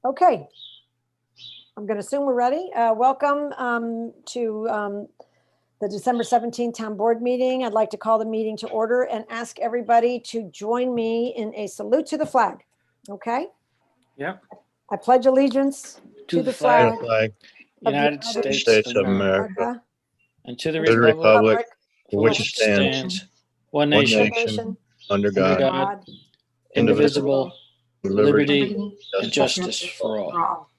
Okay, I'm going to assume we're ready. Welcome to the December 17th Town Board meeting. I'd like to call the meeting to order and ask everybody to join me in a salute to the flag. Okay? Yep. I pledge allegiance to the flag flag, United of the States of America, America, and to the to the republic republic for which it stands, one one nation, nation, under under God, God, indivisible, with liberty, and and justice for all.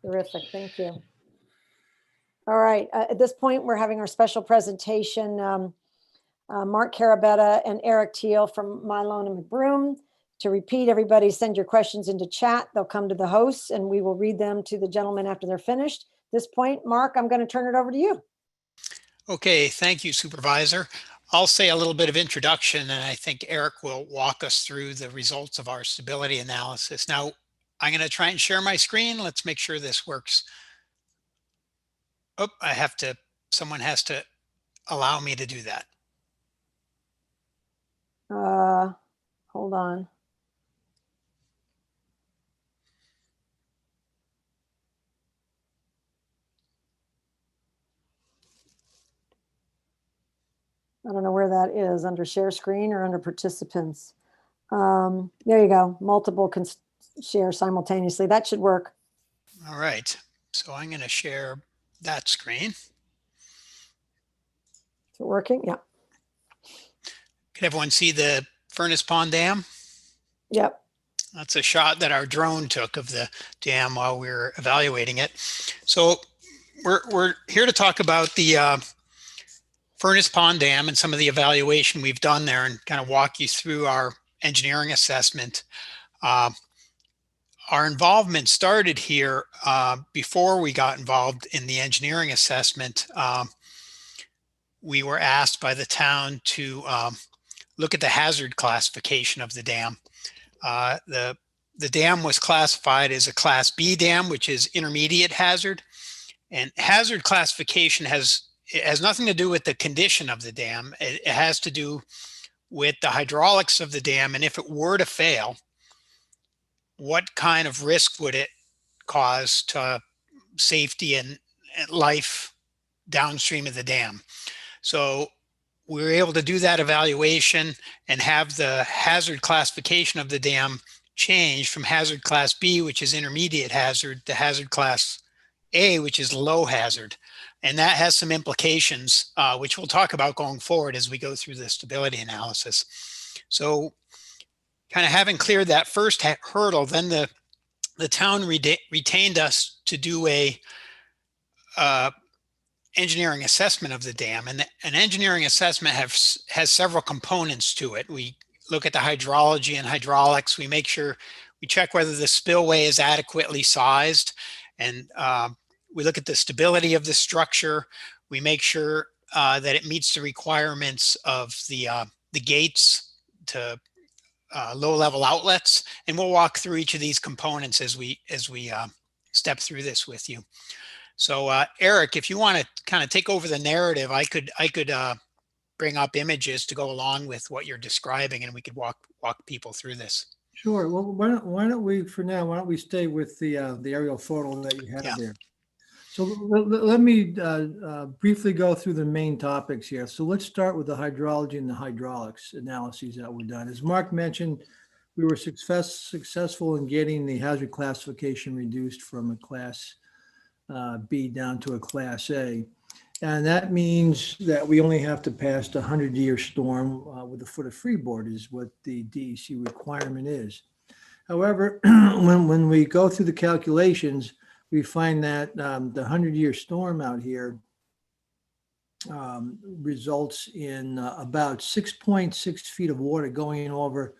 Terrific, thank you. All right, at this point, we're having our special presentation. Mark Carabetta and Eric Teal from Mylone and McBroom. To repeat, everybody send your questions into chat. They'll come to the hosts and we will read them to the gentlemen after they're finished. At this point, Mark, I'm going to turn it over to you. Okay, thank you, Supervisor. I'll say a little bit of introduction and I think Eric will walk us through the results of our stability analysis. Now, I'm going to try and share my screen. Let's make sure this works. Oh, someone has to allow me to do that. Hold on. I don't know where that is, under share screen or under participants. There you go. Multiple can share simultaneously. That should work. All right. So I'm going to share that screen. Is it working? Yeah. Can everyone see the Furnace Pond Dam? Yep. That's a shot that our drone took of the dam while we were evaluating it. So we're here to talk about the Furnace Pond Dam and some of the evaluation we've done there and kind of walk you through our engineering assessment. Our involvement started here before we got involved in the engineering assessment. We were asked by the town to look at the hazard classification of the dam. The dam was classified as a Class B dam, which is intermediate hazard. And hazard classification has nothing to do with the condition of the dam. It has to do with the hydraulics of the dam. And if it were to fail, what kind of risk would it cause to safety and life downstream of the dam? So we were able to do that evaluation and have the hazard classification of the dam change from hazard class B, which is intermediate hazard, to hazard class A, which is low hazard. And that has some implications, which we'll talk about going forward as we go through the stability analysis. So kind of having cleared that first hurdle, then the town retained us to do a engineering assessment of the dam. And an engineering assessment has several components to it. We look at the hydrology and hydraulics. We make sure we check whether the spillway is adequately sized, and we look at the stability of the structure. We make sure that it meets the requirements of the gates to low-level outlets, and we'll walk through each of these components as we step through this with you. So Eric, if you want to kind of take over the narrative, I could bring up images to go along with what you're describing, and we could walk people through this. Sure. Well, why don't we, for now, why don't we stay with the aerial photo that you have there? So let me briefly go through the main topics here. So let's start with the hydrology and the hydraulics analyses that were done. As Mark mentioned, we were successful in getting the hazard classification reduced from a Class B down to a Class A. And that means that we only have to pass the 100-year storm with a foot of freeboard is what the DEC requirement is. However, when we go through the calculations, we find that the 100-year storm out here results in about 6.6 feet of water going over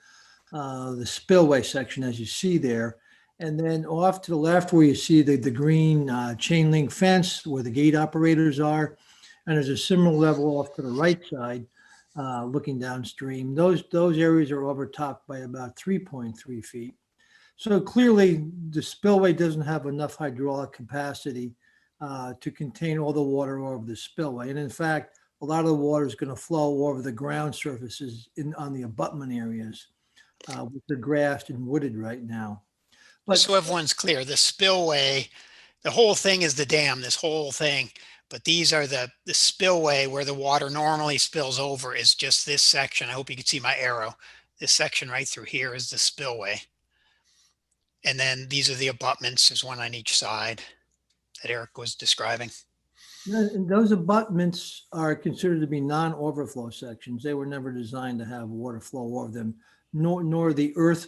the spillway section, as you see there. And then off to the left where you see the green chain link fence where the gate operators are, and there's a similar level off to the right side looking downstream. Those areas are overtopped by about 3.3 feet. So clearly the spillway doesn't have enough hydraulic capacity to contain all the water over the spillway. And in fact, a lot of the water is going to flow over the ground surfaces on the abutment areas, which are grassed and wooded right now. Just so everyone's clear, the spillway, the whole thing is the dam, this whole thing. But these are the spillway where the water normally spills over is just this section. I hope you can see my arrow. This section right through here is the spillway. And then these are the abutments. There's one on each side that Eric was describing. And those abutments are considered to be non-overflow sections. They were never designed to have water flow over them, nor the earth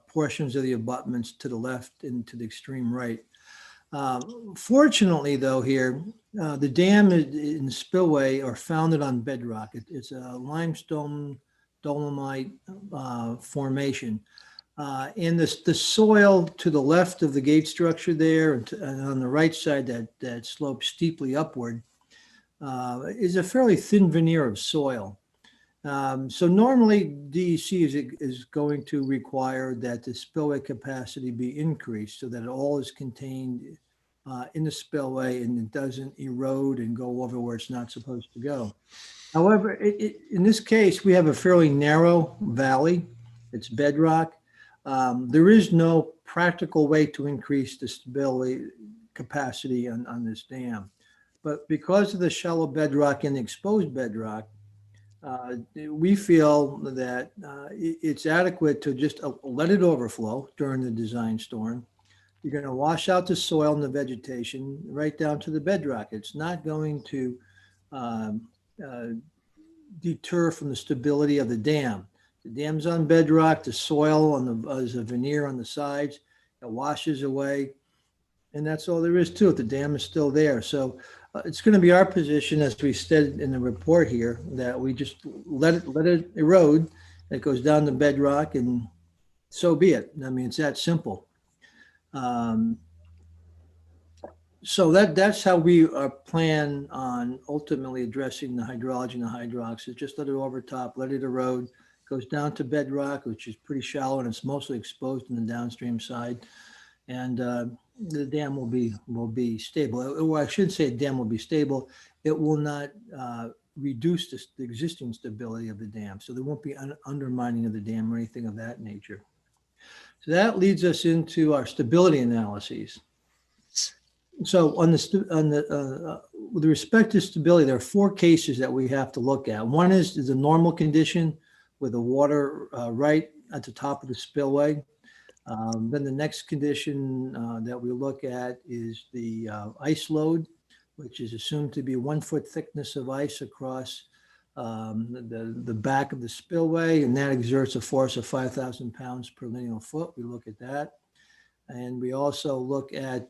portions of the abutments to the left and to the extreme right. Fortunately, though, here, the dam in the spillway are founded on bedrock. It's a limestone dolomite formation. And the soil to the left of the gate structure there and on the right side that slopes steeply upward is a fairly thin veneer of soil. So normally DEC is going to require that the spillway capacity be increased so that it all is contained in the spillway and it doesn't erode and go over where it's not supposed to go. However, in this case, we have a fairly narrow valley. It's bedrock. There is no practical way to increase the stability capacity on this dam. But because of the shallow bedrock and the exposed bedrock, we feel that it's adequate to just let it overflow during the design storm. You're going to wash out the soil and the vegetation right down to the bedrock. It's not going to deter from the stability of the dam. The dam's on bedrock, the soil is a veneer on the sides, it washes away, and that's all there is to it. The dam is still there. So it's going to be our position, as we said in the report here, that we just let it erode. It goes down to bedrock, and so be it. I mean, it's that simple. So that's how we plan on ultimately addressing the hydrology and the hydroxide. Just let it overtop, let it erode, goes down to bedrock, which is pretty shallow and it's mostly exposed in the downstream side, and the dam will be stable. Or I should say, dam will be stable. It will not reduce the existing stability of the dam, so there won't be undermining of the dam or anything of that nature. So that leads us into our stability analyses. So with respect to stability, there are 4 cases that we have to look at. One is the normal condition with the water right at the top of the spillway. Then the next condition that we look at is the ice load, which is assumed to be 1 foot thickness of ice across the back of the spillway, and that exerts a force of 5,000 pounds per lineal foot. We look at that. And we also look at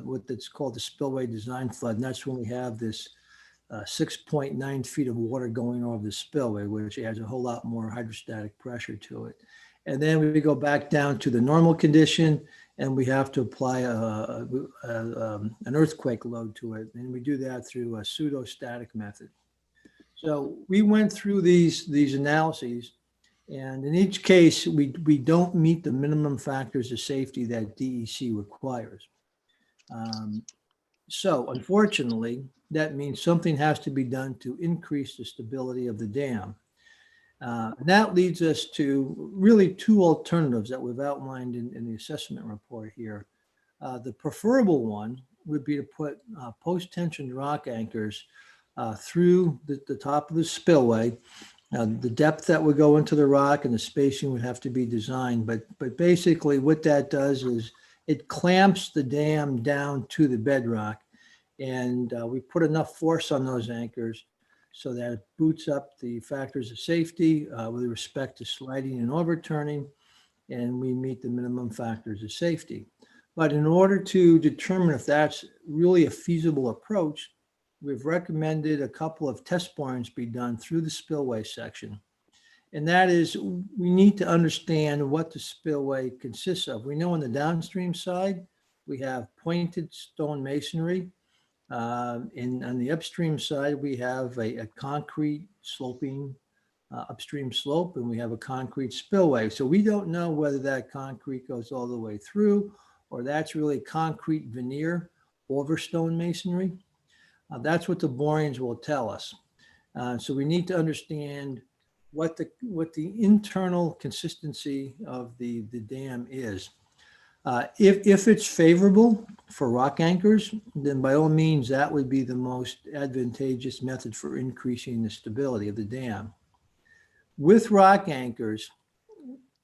what that's called the spillway design flood. And that's when we have this 6.9 feet of water going over the spillway, which adds a whole lot more hydrostatic pressure to it. And then we go back down to the normal condition, and we have to apply an earthquake load to it. And we do that through a pseudostatic method. So we went through these analyses. And in each case, we don't meet the minimum factors of safety that DEC requires. So unfortunately, that means something has to be done to increase the stability of the dam. And that leads us to really 2 alternatives that we've outlined in the assessment report here. The preferable one would be to put post-tensioned rock anchors through the top of the spillway. Now, the depth that would go into the rock and the spacing would have to be designed, but basically what that does is it clamps the dam down to the bedrock, and we put enough force on those anchors so that it boots up the factors of safety with respect to sliding and overturning, and we meet the minimum factors of safety. But in order to determine if that's really a feasible approach, we've recommended a couple of test borings be done through the spillway section. And that is, we need to understand what the spillway consists of. We know on the downstream side, we have pointed stone masonry. And on the upstream side, we have a concrete sloping upstream slope, and we have a concrete spillway. So we don't know whether that concrete goes all the way through, or that's really concrete veneer over stone masonry. That's what the borings will tell us. So we need to understand what the internal consistency of the dam is. If it's favorable for rock anchors, then by all means, that would be the most advantageous method for increasing the stability of the dam. With rock anchors,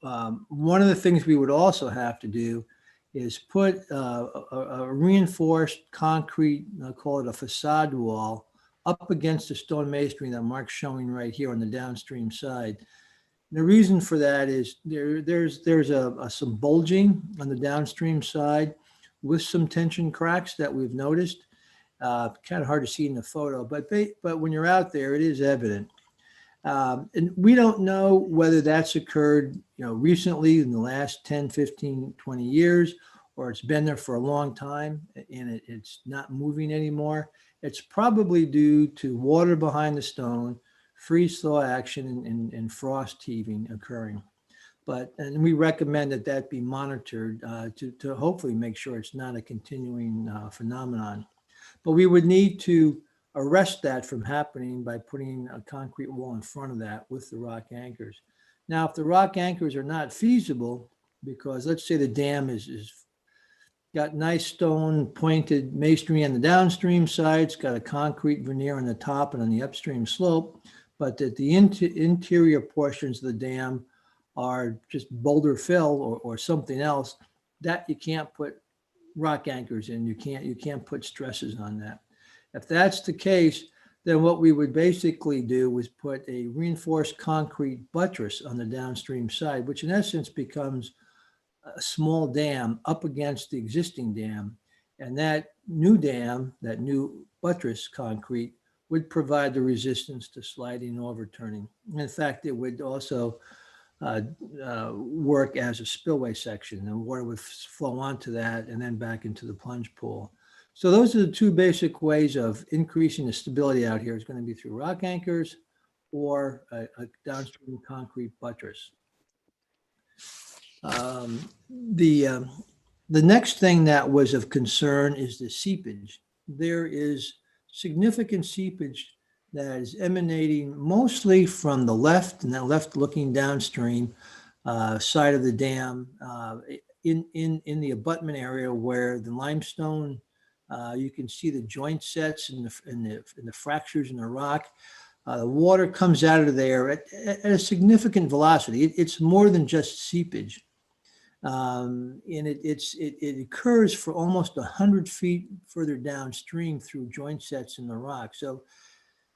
one of the things we would also have to do is put a reinforced concrete, I'll call it a facade wall, up against the stone masonry that Mark's showing right here on the downstream side. The reason for that is there's some bulging on the downstream side with some tension cracks that we've noticed. Kind of hard to see in the photo, but when you're out there, it is evident. And we don't know whether that's occurred, recently in the last 10, 15, 20 years, or it's been there for a long time and it's not moving anymore. It's probably due to water behind the stone, freeze thaw action, and frost heaving occurring. And we recommend that be monitored to hopefully make sure it's not a continuing phenomenon. But we would need to arrest that from happening by putting a concrete wall in front of that with the rock anchors. Now, if the rock anchors are not feasible, because let's say the dam is got nice stone pointed masonry on the downstream side, it's got a concrete veneer on the top and on the upstream slope, but that the interior portions of the dam are just boulder fill or something else, that you can't put rock anchors in. You can't put stresses on that. If that's the case, then what we would basically do is put a reinforced concrete buttress on the downstream side, which in essence becomes a small dam up against the existing dam. And that new dam, that new buttress concrete, would provide the resistance to sliding and overturning. In fact, it would also work as a spillway section. The water would flow onto that and then back into the plunge pool. So those are the two basic ways of increasing the stability out here. It's going to be through rock anchors or a downstream concrete buttress. The next thing that was of concern is the seepage. There is significant seepage that is emanating mostly from the left, and that left looking downstream side of the dam in the abutment area where the limestone, you can see the joint sets and the fractures in the rock. The water comes out of there at a significant velocity. It's more than just seepage. And it occurs for almost 100 feet further downstream through joint sets in the rock. So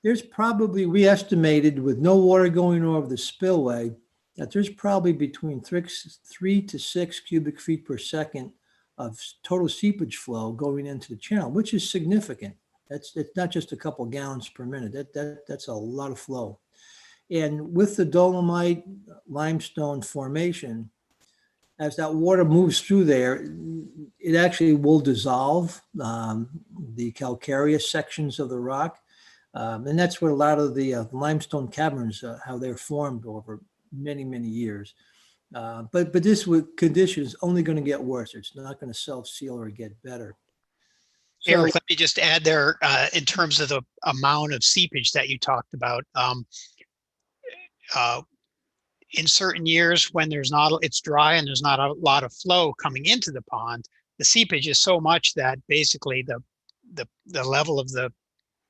there's probably, we estimated with no water going over the spillway, that there's probably between 3 to 6 cubic feet per second of total seepage flow going into the channel, which is significant. It's not just a couple gallons per minute. That's a lot of flow. And with the dolomite limestone formation, as that water moves through there, it actually will dissolve the calcareous sections of the rock. And that's what a lot of the limestone caverns, how they're formed over many, many years. But this condition is only going to get worse. It's not going to self-seal or get better. So, Eric, let me just add there, in terms of the amount of seepage that you talked about. In certain years when it's dry and there's not a lot of flow coming into the pond, the seepage is so much that basically the level of the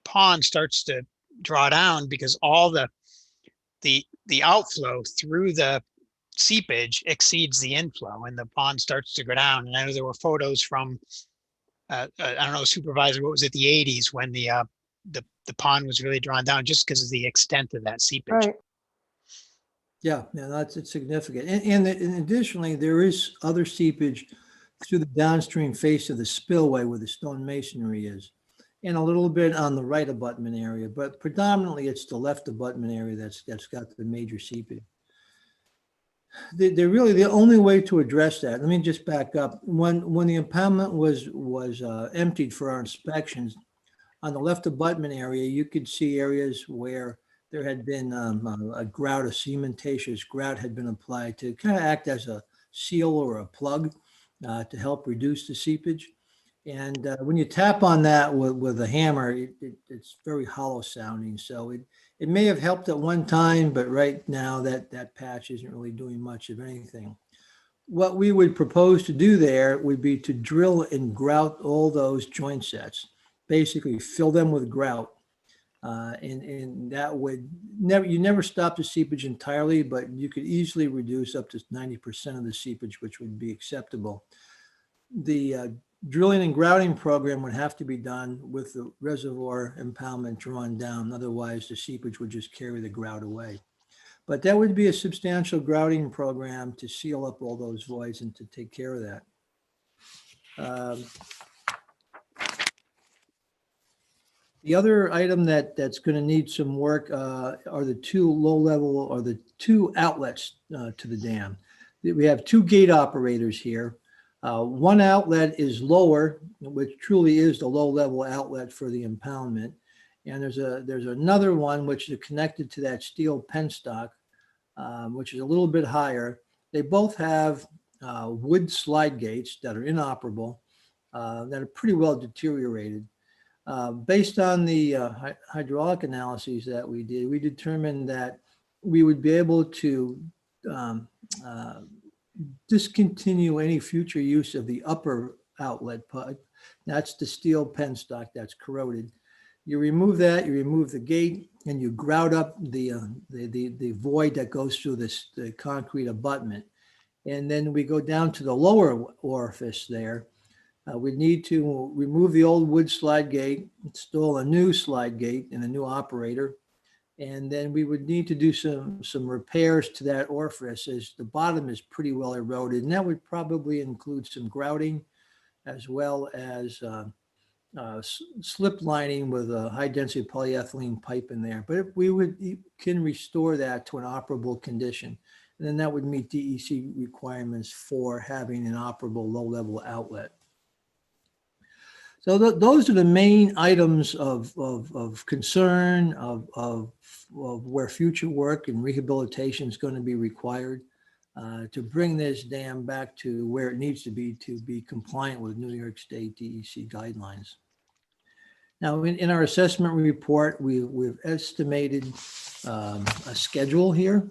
pond starts to draw down because all the outflow through the seepage exceeds the inflow and the pond starts to go down. And I know there were photos from I don't know, supervisor, what was it, the 80s when the pond was really drawn down just because of the extent of that seepage. Right. yeah, it's significant. And additionally, there is other seepage through the downstream face of the spillway where the stone masonry is, and a little bit on the right abutment area, but predominantly it's the left abutment area that's got the major seepage. They're really the only way to address that. Let me just back up. When the impoundment was emptied for our inspections, on the left abutment area, you could see areas where there had been a grout, a cementatious grout had been applied to kind of act as a seal or a plug to help reduce the seepage. And when you tap on that with a hammer, it's very hollow sounding. So it may have helped at one time, but right now that patch isn't really doing much of anything. what we would propose to do there would be to drill and grout all those joint sets, basically fill them with grout. And that would you never stop the seepage entirely, but you could easily reduce up to 90% of the seepage, which would be acceptable. The drilling and grouting program would have to be done with the reservoir impoundment drawn down. Otherwise, the seepage would just carry the grout away. But that would be a substantial grouting program to seal up all those voids and to take care of that. The other item that's going to need some work are the two outlets to the dam. We have two gate operators here. One outlet is lower, which truly is the low-level outlet for the impoundment. And there's another one which is connected to that steel penstock, which is a little bit higher. They both have wood slide gates that are inoperable, that are pretty well deteriorated. Based on the hydraulic analyses that we did, we determined that we would be able to discontinue any future use of the upper outlet pipe. That's the steel penstock that's corroded. You remove that, you remove the gate, and you grout up the void that goes through the concrete abutment. And then we go down to the lower orifice there. We need to remove the old wood slide gate, install a new slide gate and a new operator. And then we would need to do some repairs to that orifice, as the bottom is pretty well eroded. And that would probably include some grouting, as well as slip lining with a high density polyethylene pipe in there. But if we can restore that to an operable condition, and then that would meet DEC requirements for having an operable low-level outlet. So those are the main items of concern, of where future work and rehabilitation is going to be required to bring this dam back to where it needs to be compliant with New York State DEC guidelines. Now, in our assessment report, we've estimated a schedule here.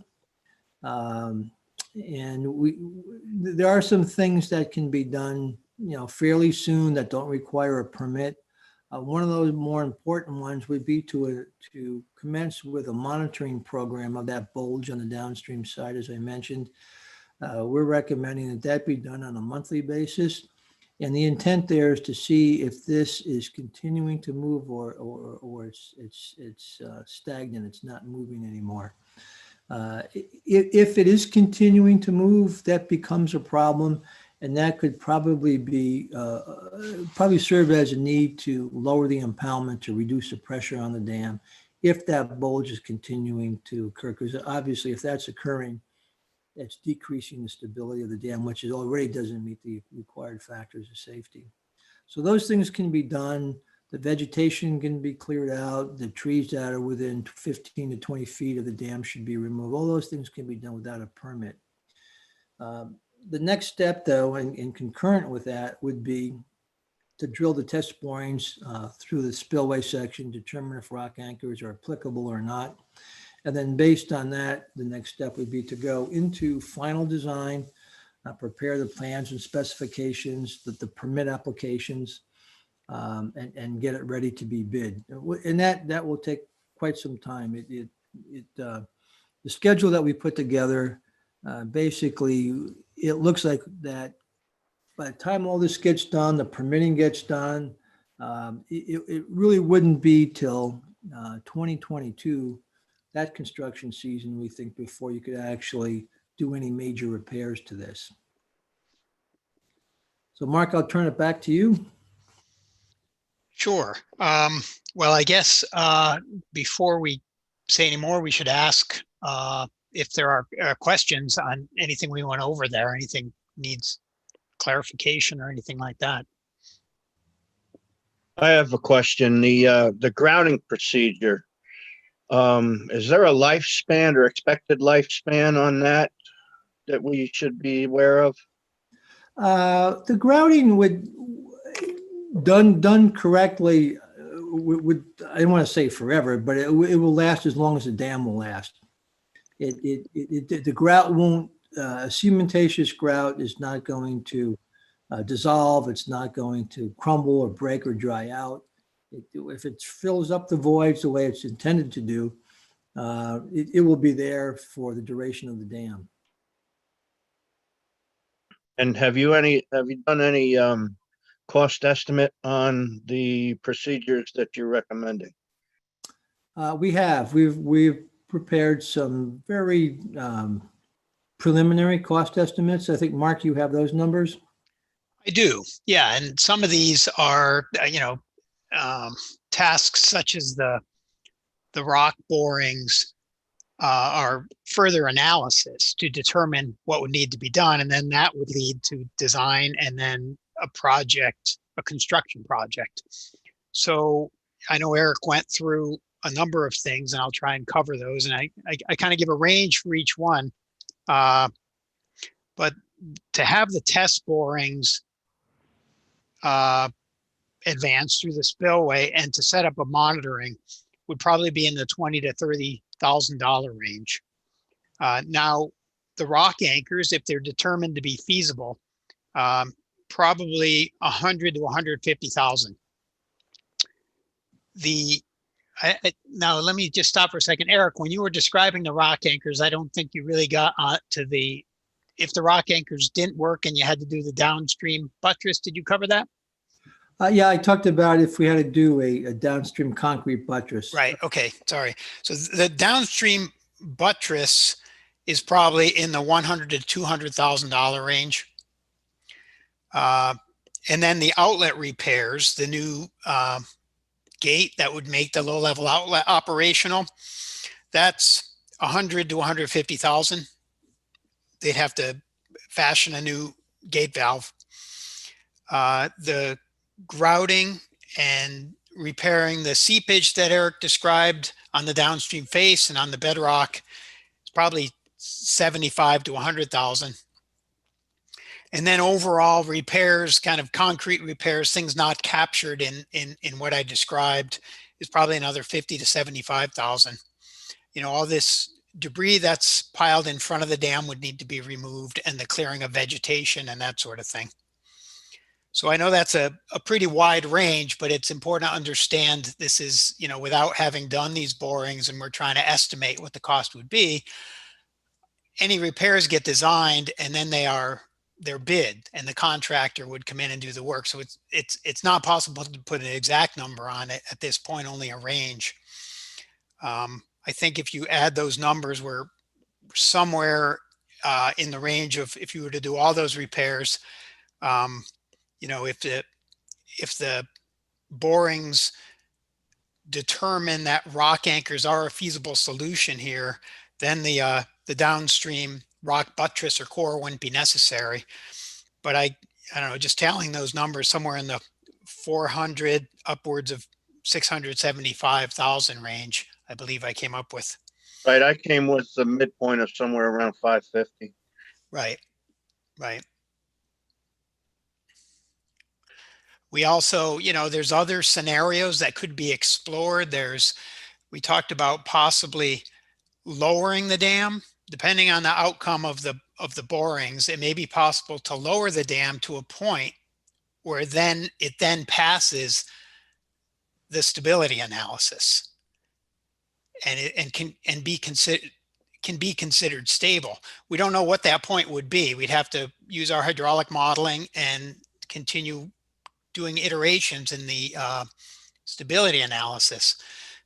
And there are some things that can be done fairly soon that don't require a permit. One of those more important ones would be to commence with a monitoring program of that bulge on the downstream side, as I mentioned. We're recommending that be done on a monthly basis. And the intent there is to see if this is continuing to move or it's stagnant, it's not moving anymore. If it is continuing to move, that becomes a problem. And that could probably serve as a need to lower the impoundment to reduce the pressure on the dam if that bulge is continuing to occur. Because obviously, if that's occurring, it's decreasing the stability of the dam, which it already doesn't meet the required factors of safety. So those things can be done. The vegetation can be cleared out. The trees that are within 15 to 20 feet of the dam should be removed. All those things can be done without a permit. The next step, though, and concurrent with that, would be to drill the test borings through the spillway section, determine if rock anchors are applicable or not. And then based on that, the next step would be to go into final design, prepare the plans and specifications, the permit applications, and get it ready to be bid. And that will take quite some time. The schedule that we put together, basically, it looks like that by the time all this gets done, the permitting gets done, it really wouldn't be till 2022, that construction season, we think, before you could actually do any major repairs to this. So Mark, I'll turn it back to you. Sure. Well, I guess before we say any more, we should ask if there are questions on anything we went over there, anything needs clarification or anything like that. I have a question. The grouting procedure, is there a lifespan or expected lifespan on that we should be aware of? The grouting would done correctly would I don't want to say forever, but it will last as long as the dam will last. The grout won't a cementatious grout is not going to dissolve. It's not going to crumble or break or dry out. If it fills up the voids the way it's intended to do, it will be there for the duration of the dam. And have you done any cost estimate on the procedures that you're recommending? We've prepared some very preliminary cost estimates. I think, Mark, you have those numbers? I do, yeah. And some of these are, tasks such as the rock borings are further analysis to determine what would need to be done. And then that would lead to design and then a construction project. So I know Eric went through a number of things, and I'll try and cover those. And I kind of give a range for each one. But to have the test borings advance through the spillway and to set up a monitoring would probably be in the $20,000 to $30,000 range. Now, the rock anchors, if they're determined to be feasible, probably $100,000 to $150,000. Now, let me just stop for a second. Eric, when you were describing the rock anchors, I don't think you really got to if the rock anchors didn't work and you had to do the downstream buttress. Did you cover that? Yeah, I talked about if we had to do a downstream concrete buttress. Right. Okay. Sorry. So the downstream buttress is probably in the $100,000 to $200,000 range. And then the outlet repairs, the new gate that would make the low-level outlet operational, that's $100,000 to $150,000. They'd have to fashion a new gate valve. The grouting and repairing the seepage that Eric described on the downstream face and on the bedrock is probably $75,000 to $100,000. And then overall repairs, kind of concrete repairs, things not captured in what I described, is probably another $50,000 to $75,000. All this debris that's piled in front of the dam would need to be removed, and the clearing of vegetation and that sort of thing. So I know that's a pretty wide range, but it's important to understand this is, without having done these borings and we're trying to estimate what the cost would be. Any repairs get designed and then they're bid, and the contractor would come in and do the work. So it's not possible to put an exact number on it at this point, only a range. I think if you add those numbers, we're somewhere in the range of, if you were to do all those repairs, if the borings determine that rock anchors are a feasible solution here, then the downstream rock buttress or core wouldn't be necessary. But I don't know, just tallying those numbers, somewhere in the 400 upwards of 675,000 range, I believe I came up with. Right, I came with the midpoint of somewhere around 550. Right. We also, there's other scenarios that could be explored. We talked about possibly lowering the dam. Depending on the outcome of the borings, it may be possible to lower the dam to a point where it then passes the stability analysis, and can be considered stable. We don't know what that point would be. We'd have to use our hydraulic modeling and continue doing iterations in the stability analysis.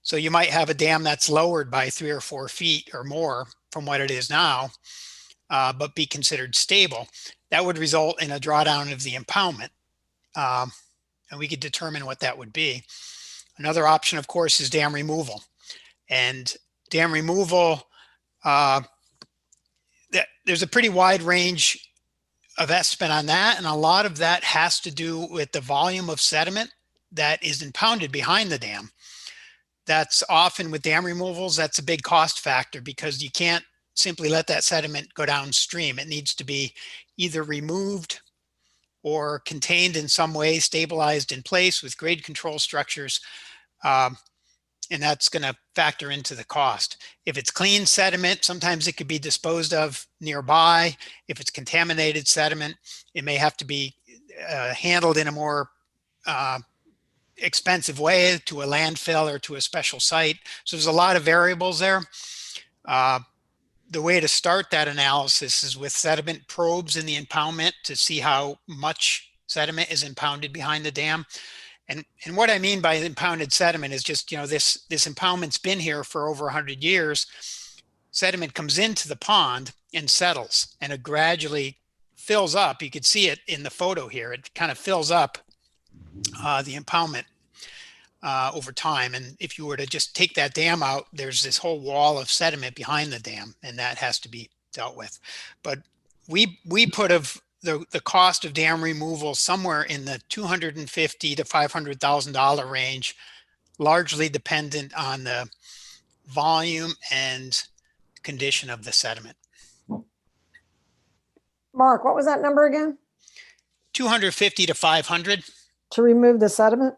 So you might have a dam that's lowered by 3 or 4 feet or more from what it is now, but be considered stable. That would result in a drawdown of the impoundment. And we could determine what that would be. Another option, of course, is dam removal. And dam removal, there's a pretty wide range of estimate on that. And a lot of that has to do with the volume of sediment that is impounded behind the dam. That's often with dam removals, that's a big cost factor, because you can't simply let that sediment go downstream. It needs to be either removed or contained in some way, stabilized in place with grade control structures. and that's going to factor into the cost. If it's clean sediment, sometimes it could be disposed of nearby. If it's contaminated sediment, it may have to be handled in a more expensive way to a landfill or to a special site. So there's a lot of variables there. The way to start that analysis is with sediment probes in the impoundment to see how much sediment is impounded behind the dam. And what I mean by impounded sediment is just, this impoundment's been here for over 100 years. Sediment comes into the pond and settles, and it gradually fills up. You can see it in the photo here. It kind of fills up the impoundment over time. And if you were to just take that dam out, there's this whole wall of sediment behind the dam, and that has to be dealt with. But we put the cost of dam removal somewhere in the $250,000 to $500,000 range, largely dependent on the volume and condition of the sediment. Mark, what was that number again? 250 to 500 To remove the sediment?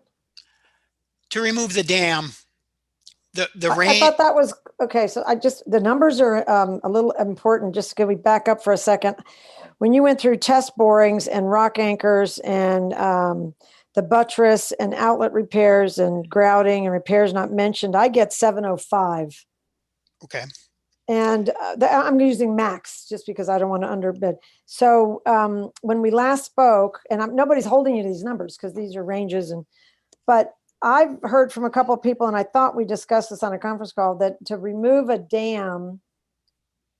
to remove the dam. The I range. thought that was, okay, so the numbers are a little important. Just can we back up for a second? When you went through test borings and rock anchors and the buttress and outlet repairs and grouting and repairs not mentioned, I get 705. Okay. And I'm using max just because I don't want to underbid. So when we last spoke, and nobody's holding you to these numbers because these are ranges, but I've heard from a couple of people, and I thought we discussed this on a conference call, that to remove a dam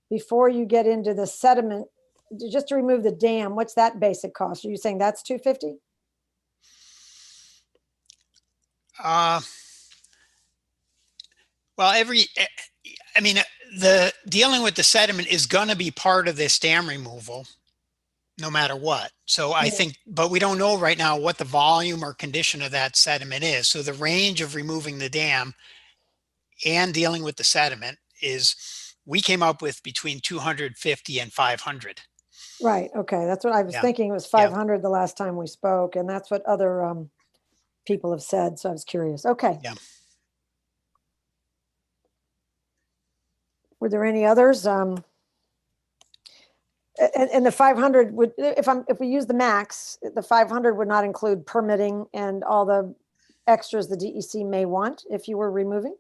before you get into the sediment, just to remove the dam, what's that basic cost? Are you saying that's 250? Well, the dealing with the sediment is going to be part of this dam removal, no matter what. So I think, but we don't know right now what the volume or condition of that sediment is. So the range of removing the dam and dealing with the sediment is, we came up with between 250 and 500. Right. Okay. That's what I was thinking. It was 500 the last time we spoke, and that's what other people have said. So I was curious. Okay. Yeah. Were there any others? And the 500 would, if we use the max, the 500 would not include permitting and all the extras the DEC may want if you were removing,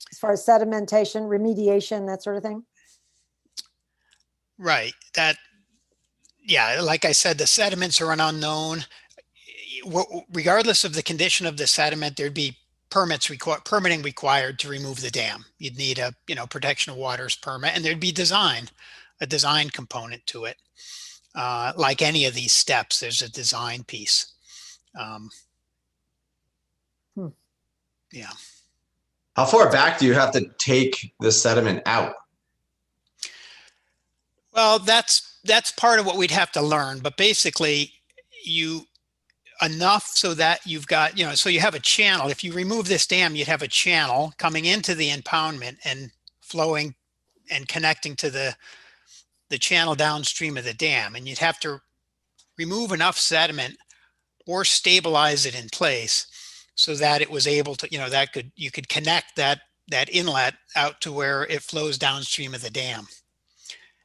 as far as sedimentation, remediation, that sort of thing. Right. Like I said, the sediments are an unknown. Regardless of the condition of the sediment, there'd be permitting required to remove the dam. You'd need a protection of waters permit, and there'd be a design component to it. Like any of these steps, there's a design piece. Yeah. How far back do you have to take the sediment out? Well, that's part of what we'd have to learn, but basically enough so that you've got, so you have a channel. If you remove this dam, you'd have a channel coming into the impoundment and flowing and connecting to the channel downstream of the dam. And you'd have to remove enough sediment or stabilize it in place so that it was able to, you could connect that inlet out to where it flows downstream of the dam.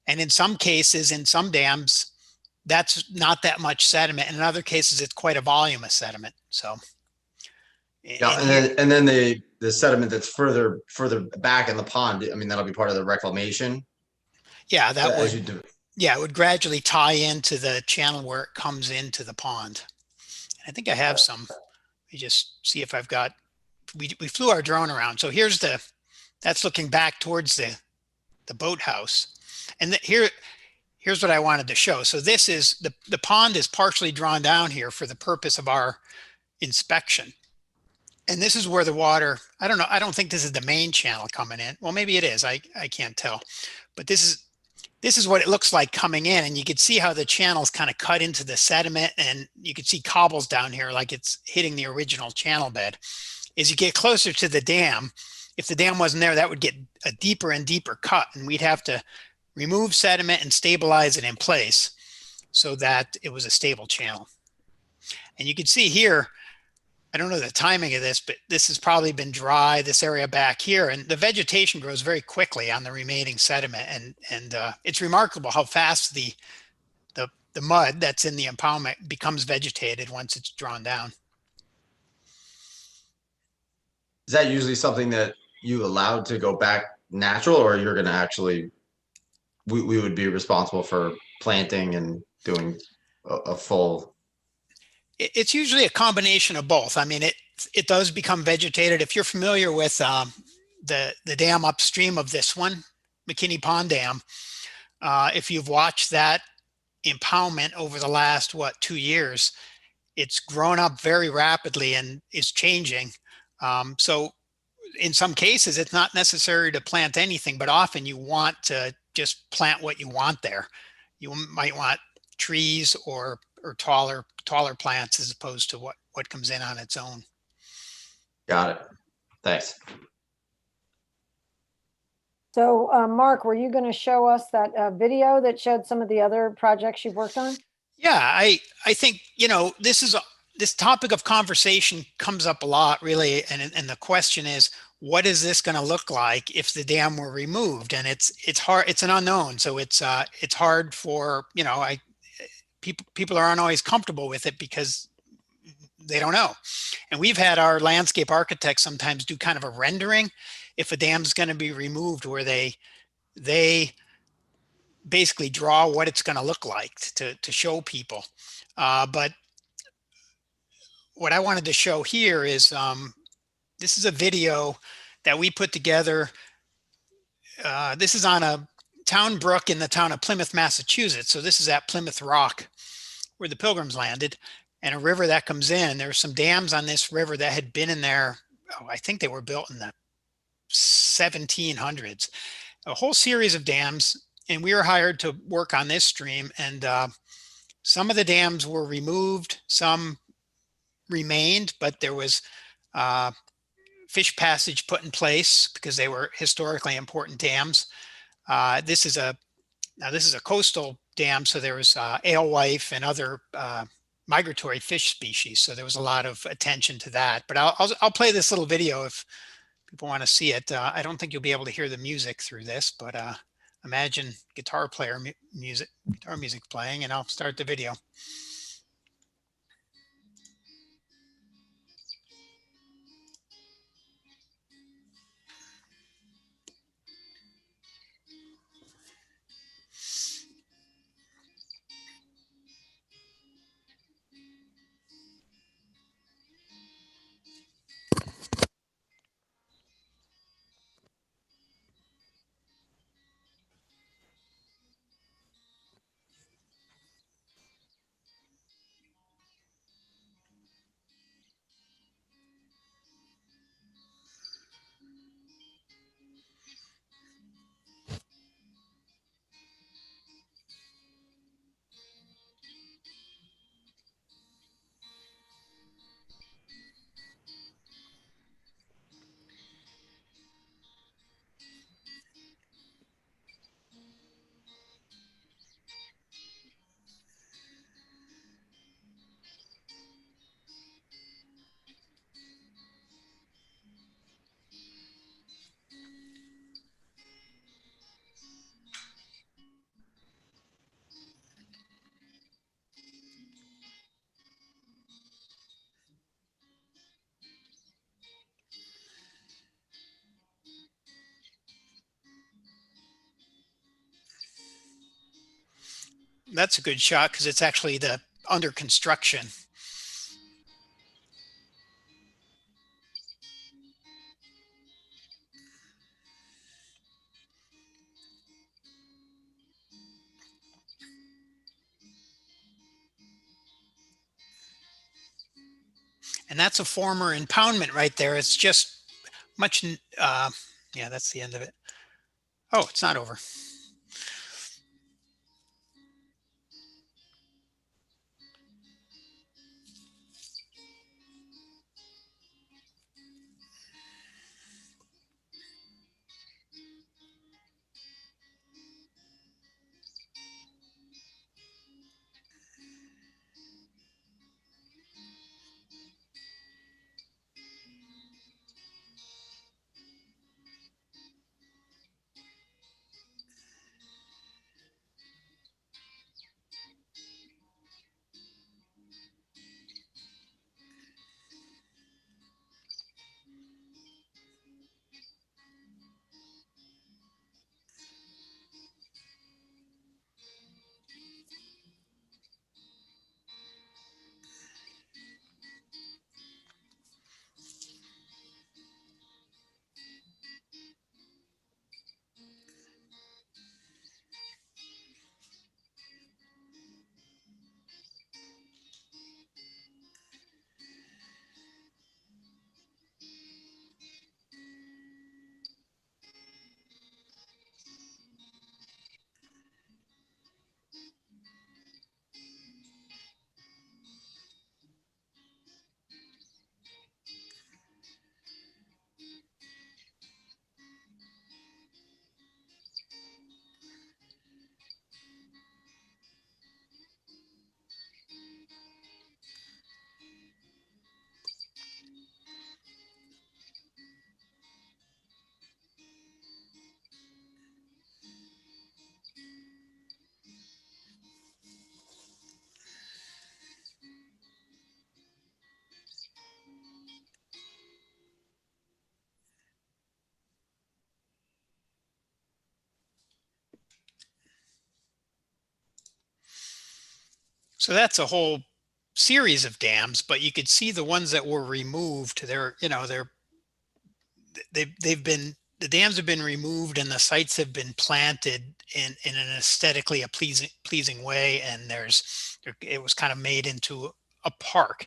And in some cases, in some dams, that's not that much sediment. In other cases, it's quite a volume of sediment. So, and then the sediment that's further back in the pond, that'll be part of the reclamation. Yeah, it would gradually tie into the channel where it comes into the pond. I think I have some. Let me just see if I've got. We flew our drone around, so that's looking back towards the boathouse. And here's what I wanted to show. So this is the pond is partially drawn down here for the purpose of our inspection. And this is where the water, I don't know, I don't think this is the main channel coming in. Well, maybe it is, I can't tell. But this is what it looks like coming in, and you can see how the channel's kind of cut into the sediment, and you can see cobbles down here like it's hitting the original channel bed. As you get closer to the dam, if the dam wasn't there, that would get a deeper and deeper cut, and we'd have to remove sediment and stabilize it in place so that it was a stable channel. And you can see here, I don't know the timing of this, but this has probably been dry, this area back here, and the vegetation grows very quickly on the remaining sediment. And it's remarkable how fast the mud that's in the impoundment becomes vegetated once it's drawn down. Is that usually something that you allowed to go back natural, or you're going to actually, we would be responsible for planting and doing a full? It's usually a combination of both. I mean, it does become vegetated. If you're familiar with the dam upstream of this one, McKinney Pond Dam, if you've watched that impoundment over the last, 2 years, it's grown up very rapidly and is changing. So in some cases, it's not necessary to plant anything, but often you want to just plant what you want there. You might want trees or taller plants as opposed to what comes in on its own. Got it. Thanks. So, Mark, were you going to show us that video that showed some of the other projects you've worked on? Yeah, I think, this topic of conversation comes up a lot, really, and the question is, what is this going to look like if the dam were removed? And it's hard, it's an unknown, so it's hard for, people aren't always comfortable with it because they don't know. And we've had our landscape architects sometimes do kind of a rendering if a dam's going to be removed, where they basically draw what it's going to look like to show people. But what I wanted to show here is this is a video that we put together. This is on a town brook in the town of Plymouth, Massachusetts. So this is at Plymouth Rock, where the Pilgrims landed, and a river that comes in. There are some dams on this river that had been in there. I think they were built in the 1700s. A whole series of dams, and we were hired to work on this stream. And some of the dams were removed, some remained, but there was fish passage put in place because they were historically important dams. This is a coastal dam, so there was alewife and other migratory fish species. So there was a lot of attention to that. But I'll play this little video if people want to see it. I don't think you'll be able to hear the music through this, but imagine guitar music playing, and I'll start the video. That's a good shot because it's actually the under construction. And that's a former impoundment right there. It's just much, yeah, that's the end of it. Oh, it's not over. So that's a whole series of dams, but you could see the ones that were removed. The dams have been removed and the sites have been planted in an aesthetically pleasing way, and it was kind of made into a park.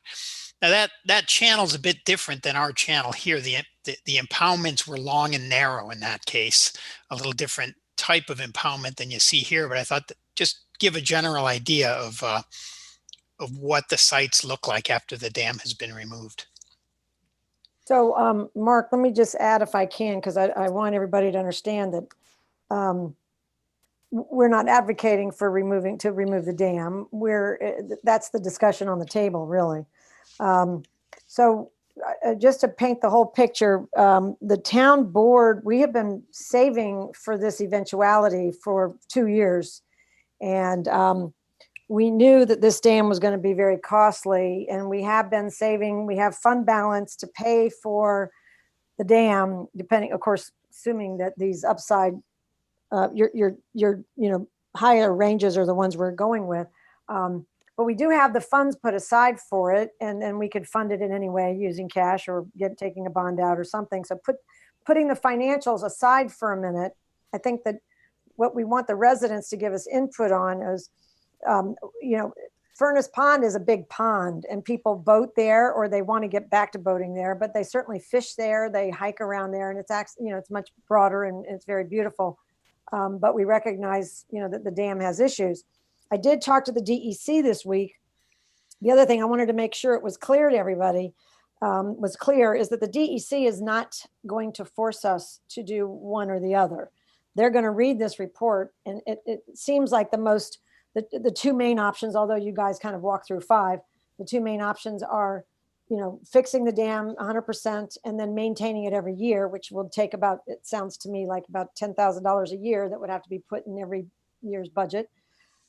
Now that channel's a bit different than our channel here. The impoundments were long and narrow in that case, a little different type of impoundment than you see here. But I thought that just give a general idea of what the sites look like after the dam has been removed. So, Mark, let me just add if I can, because I want everybody to understand that we're not advocating for remove the dam. That's the discussion on the table, really. Just to paint the whole picture, the town board, we have been saving for this eventuality for 2 years. And we knew that this dam was going to be very costly, and we have been saving. We have fund balance to pay for the dam, depending, of course, assuming that these upside, your higher ranges are the ones we're going with. But we do have the funds put aside for it, and then we could fund it in any way using cash or taking a bond out or something. So putting the financials aside for a minute, I think that what we want the residents to give us input on is, Furnace Pond is a big pond, and people boat there, or they want to get back to boating there, but they certainly fish there. They hike around there, and it's actually, it's much broader and it's very beautiful. But we recognize, that the dam has issues. I did talk to the DEC this week. The other thing I wanted to make sure it was clear to everybody is that the DEC is not going to force us to do one or the other. They're going to read this report, and it seems like the two main options, although you guys kind of walk through 5, the two main options are, fixing the dam 100% and then maintaining it every year, which will take it sounds to me like about $10,000 a year that would have to be put in every year's budget,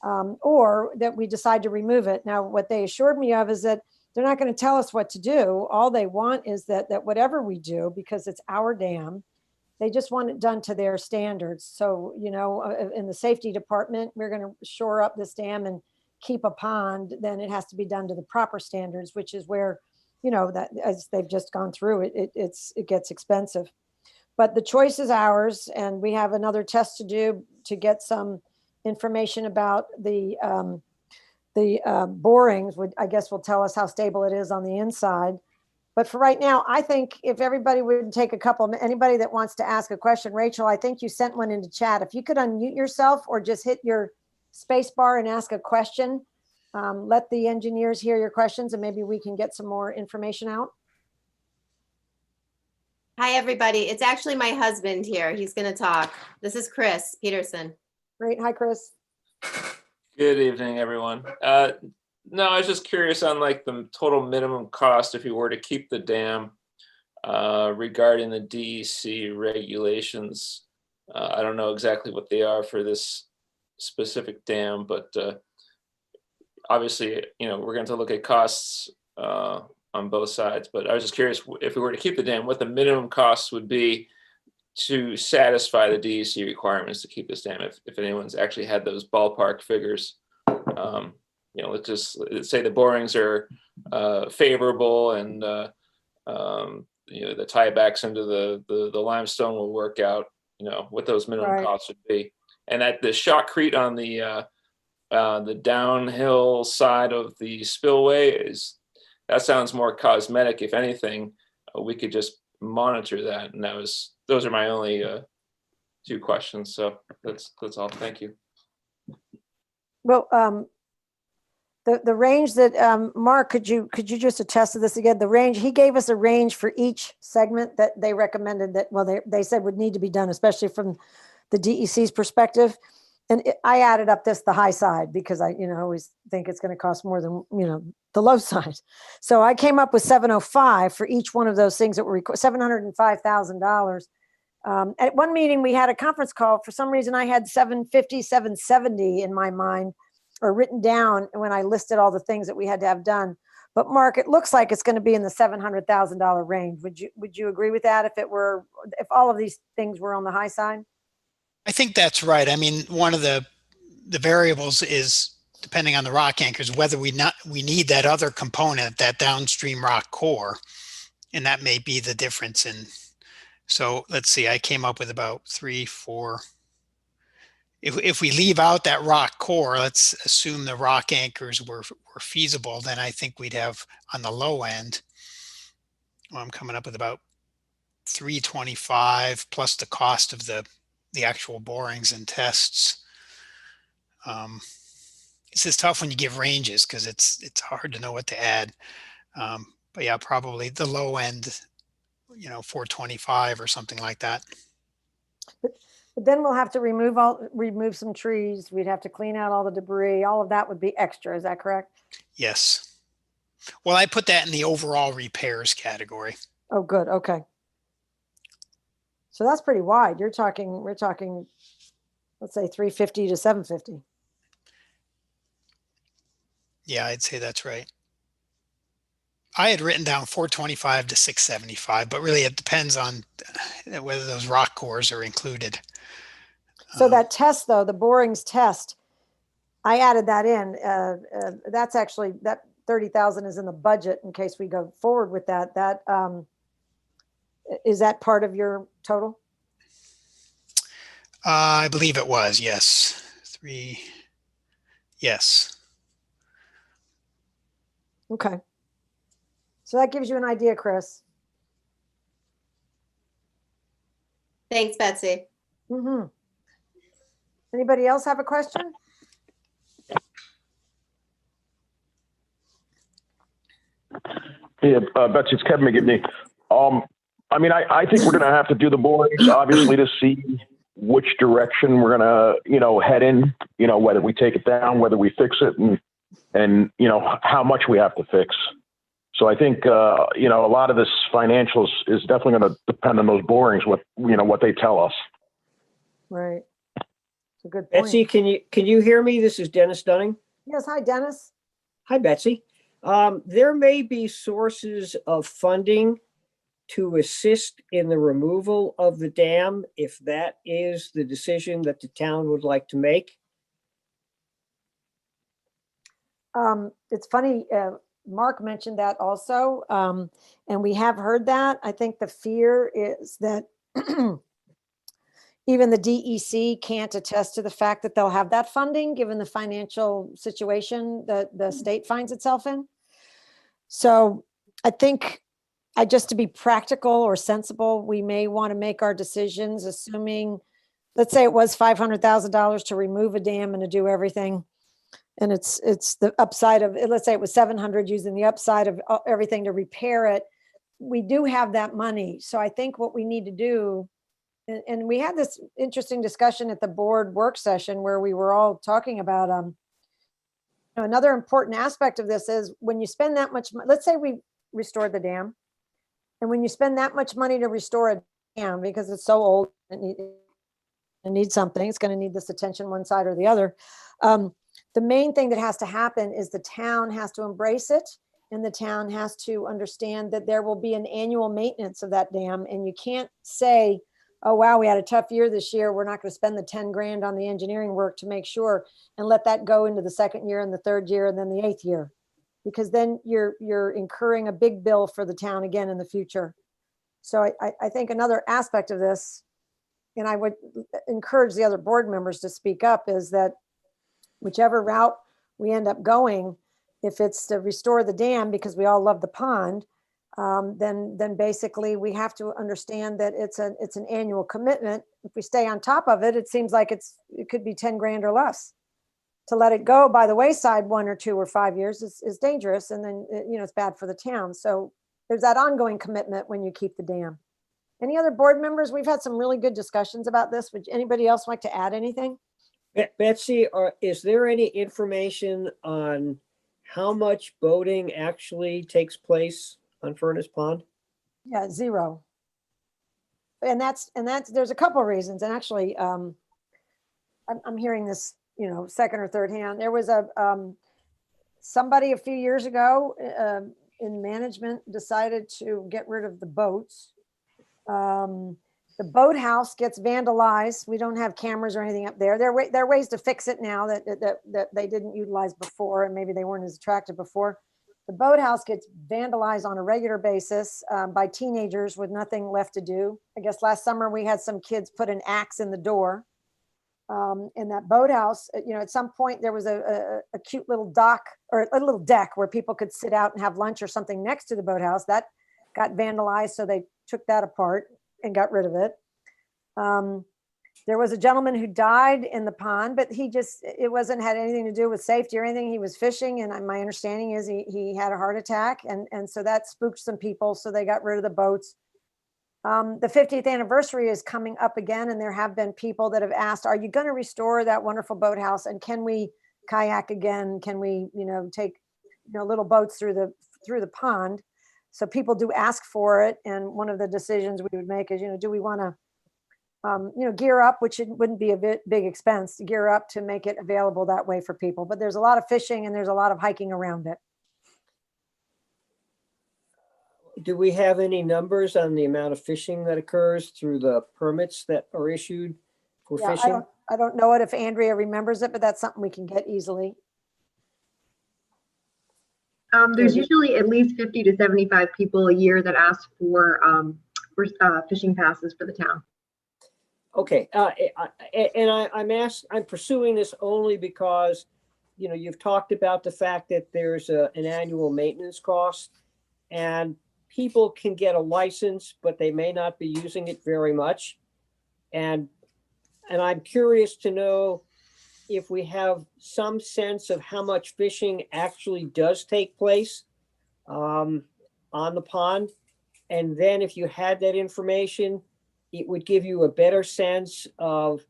or that we decide to remove it. Now, what they assured me of is that they're not going to tell us what to do. All they want is that whatever we do, because it's our dam, they just want it done to their standards. So, in the safety department, we're going to shore up this dam and keep a pond, then it has to be done to the proper standards, which is where, that as they've just gone through, it gets expensive. But the choice is ours, and we have another test to do to get some information about the borings, which I guess will tell us how stable it is on the inside. But for right now, I think if everybody would take anybody that wants to ask a question, Rachel, I think you sent one into chat. If you could unmute yourself or just hit your space bar and ask a question, let the engineers hear your questions, and maybe we can get some more information out. Hi, everybody. It's actually my husband here. He's going to talk. This is Chris Peterson. Great. Hi, Chris. Good evening, everyone. No, I was just curious on like the total minimum cost if you were to keep the dam regarding the DEC regulations. I don't know exactly what they are for this specific dam, but obviously, we're going to look at costs on both sides. But I was just curious if we were to keep the dam, what the minimum costs would be to satisfy the DEC requirements to keep this dam. If anyone's actually had those ballpark figures. Let's say the borings are favorable, and the tiebacks into the limestone will work out, what those minimum costs would be. And at the shotcrete on the downhill side of the spillway that sounds more cosmetic. If anything, we could just monitor that. And those are my only 2 questions. So that's all. Thank you. Well, the range that Mark, could you just attest to this again? The range, he gave us a range for each segment that they recommended they said would need to be done, especially from the DEC's perspective. And I added up the high side because I always think it's going to cost more than the low side. So I came up with 705 for each one of those things that were $705,000. At one meeting we had a conference call. For some reason I had 750, 770 in my mind, or written down when I listed all the things that we had to have done. But Mark, it looks like it's going to be in the $700,000 range. Would you agree with that if all of these things were on the high side? I think that's right. I mean, one of the variables is depending on the rock anchors, whether we need that other component, that downstream rock core, and that may be the difference in. So let's see, I came up with about 3, 4. If we leave out that rock core, let's assume the rock anchors were feasible, then I think we'd have on the low end, well, I'm coming up with about 325 plus the cost of the actual borings and tests. This is tough when you give ranges because it's hard to know what to add. But yeah, probably the low end, 425 or something like that. But then we'll have to remove some trees. We'd have to clean out all the debris. All of that would be extra. Is that correct? Yes. Well, I put that in the overall repairs category. Oh, good. Okay. So that's pretty wide. We're talking, let's say 350 to 750. Yeah, I'd say that's right. I had written down 425 to 675, but really it depends on whether those rock cores are included. So that test, though, the borings test, I added that in. That's actually, that 30,000 is in the budget in case we go forward with that. That is that part of your total? I believe it was, yes. 3, yes. Okay. So that gives you an idea, Chris. Thanks, Betsy. Mm-hmm. Anybody else have a question? Yeah, Betsy, it's Kevin McGibney. I mean, I think we're going to have to do the borings, obviously, to see which direction we're going to, head in, whether we take it down, whether we fix it, and how much we have to fix. So I think, a lot of this financials is definitely going to depend on those borings, what they tell us. Right. It's a good point. Betsy, can you hear me? This is Dennis Dunning. Yes. Hi, Dennis. Hi, Betsy. There may be sources of funding to assist in the removal of the dam if that is the decision that the town would like to make. It's funny, Mark mentioned that also, and we have heard that. I think the fear is that even the DEC can't attest to the fact that they'll have that funding given the financial situation that the state finds itself in. So I think just to be practical or sensible, we may want to make our decisions assuming, let's say it was $500,000 to remove a dam and to do everything. And it's the upside of, let's say it was 700 using the upside of everything to repair it. We do have that money. So I think what we need to do, and we had this interesting discussion at the board work session where we were all talking about, another important aspect of this is when you spend that much, let's say we restored the dam, and when you spend that much money to restore a dam because it's so old and it needs something, it's going to need this attention one side or the other. The main thing that has to happen is the town has to embrace it, and the town has to understand that there will be an annual maintenance of that dam. And you can't say, oh, wow, we had a tough year this year, we're not going to spend the 10 grand on the engineering work to make sure, and let that go into the second year and the third year and then the 8th year, because then you're incurring a big bill for the town again in the future. So I think another aspect of this, and I would encourage the other board members to speak up, is that whichever route we end up going, if it's to restore the dam because we all love the pond, then basically we have to understand that it's an annual commitment. If we stay on top of it, it seems like it could be 10 grand or less. To let it go by the wayside 1 or 2 or 5 years is dangerous, and then it's bad for the town. So there's that ongoing commitment when you keep the dam. Any other board members? We've had some really good discussions about this. Would anybody else like to add anything? Betsy, is there any information on how much boating actually takes place on Furnace Pond? Yeah, 0. And that's there's a couple of reasons. And actually, I'm hearing this, second or third hand. There was somebody a few years ago in management decided to get rid of the boats. The The boathouse gets vandalized. We don't have cameras or anything up there. There are ways to fix it now that they didn't utilize before, and maybe they weren't as attractive before. The boathouse gets vandalized on a regular basis by teenagers with nothing left to do. I guess last summer we had some kids put an axe in the door. In that boathouse, at some point there was a cute little dock or a little deck where people could sit out and have lunch or something next to the boathouse. That got vandalized, so they took that apart and got rid of it. There was a gentleman who died in the pond, but it wasn't had anything to do with safety or anything. He was fishing, and my understanding is he had a heart attack, and so that spooked some people, so they got rid of the boats. The 50th anniversary is coming up again, and there have been people that have asked, are you going to restore that wonderful boathouse, and can we kayak again? Can we take little boats through the pond? So people do ask for it, and one of the decisions we would make is, do we want to gear up, which it wouldn't be a big expense to gear up to make it available that way for people. But there's a lot of fishing and there's a lot of hiking around it. Do we have any numbers on the amount of fishing that occurs through the permits that are issued for fishing? I don't know it if Andrea remembers it, but that's something we can get easily. There's usually at least 50 to 75 people a year that ask for fishing passes for the town. Okay, I'm pursuing this only because, you've talked about the fact that there's an annual maintenance cost, and people can get a license, but they may not be using it very much. And I'm curious to know if we have some sense of how much fishing actually does take place on the pond. And then if you had that information, it would give you a better sense of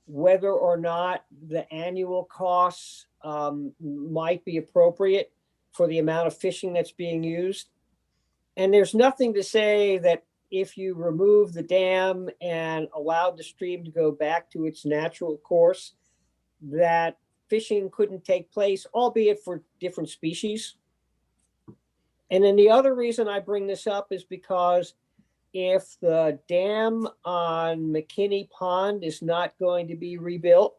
whether or not the annual costs might be appropriate for the amount of fishing that's being used. And there's nothing to say that if you remove the dam and allowed the stream to go back to its natural course, that fishing couldn't take place, albeit for different species. And then the other reason I bring this up is because if the dam on McKinney Pond is not going to be rebuilt,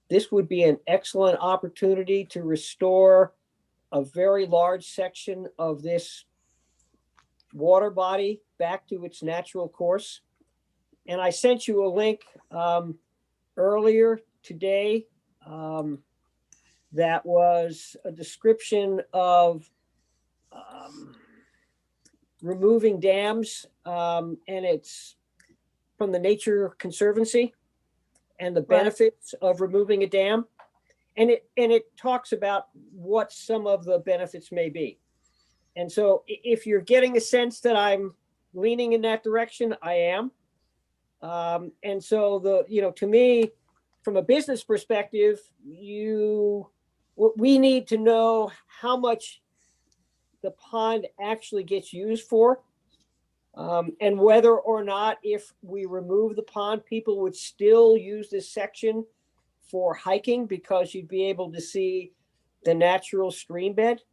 this would be an excellent opportunity to restore a very large section of this water body back to its natural course. And I sent you a link earlier today that was a description of removing dams, and it's from the Nature Conservancy and the benefits of removing a dam. And it talks about what some of the benefits may be. And so if you're getting a sense that I'm leaning in that direction, I am. And so to me, from a business perspective, we need to know how much the pond actually gets used for, and whether or not, if we remove the pond, people would still use this section for hiking because you'd be able to see the natural stream bed.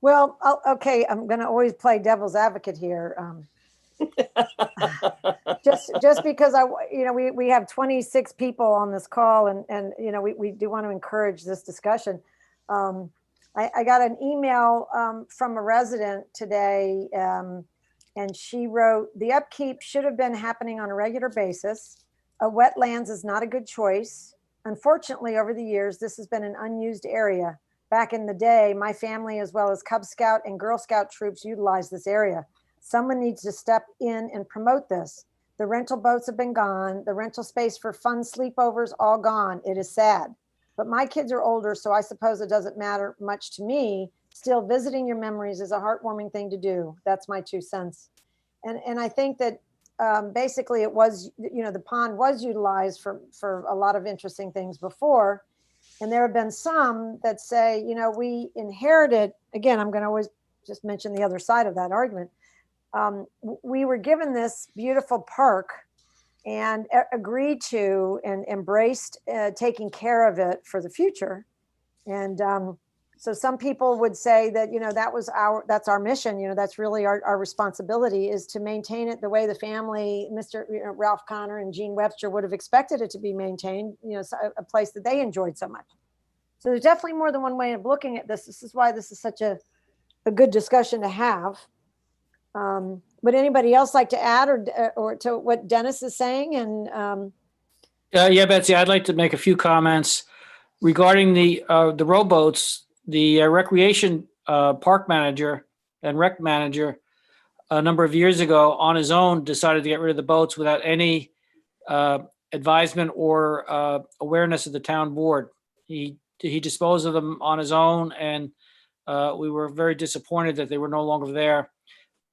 Well, okay, I'm going to always play devil's advocate here. Just because we have 26 people on this call, and we do want to encourage this discussion. I got an email from a resident today, and she wrote, the upkeep should have been happening on a regular basis. Wetlands is not a good choice. Unfortunately, over the years, this has been an unused area. Back in the day, my family, as well as Cub Scout and Girl Scout troops, utilized this area. Someone needs to step in and promote this. The rental boats have been gone. The rental space for fun sleepovers, all gone. It is sad. But my kids are older, so I suppose it doesn't matter much to me. Still, visiting your memories is a heartwarming thing to do. That's my 2 cents. And I think that basically it was, the pond was utilized for a lot of interesting things before. And there have been some that say, we inherited, again, I'm going to always just mention the other side of that argument. We were given this beautiful park and agreed to and embraced taking care of it for the future. And So some people would say that, that's our mission, that's really our responsibility, is to maintain it the way the family, Mr. Ralph Connor and Gene Webster would have expected it to be maintained, a place that they enjoyed so much. So there's definitely more than one way of looking at this. This is why this is such a good discussion to have. Would anybody else like to add or to what Dennis is saying? And Yeah, Betsy, I'd like to make a few comments regarding the rowboats. The recreation park manager and rec manager a number of years ago on his own decided to get rid of the boats without any advisement or awareness of the town board. He disposed of them on his own, and we were very disappointed that they were no longer there.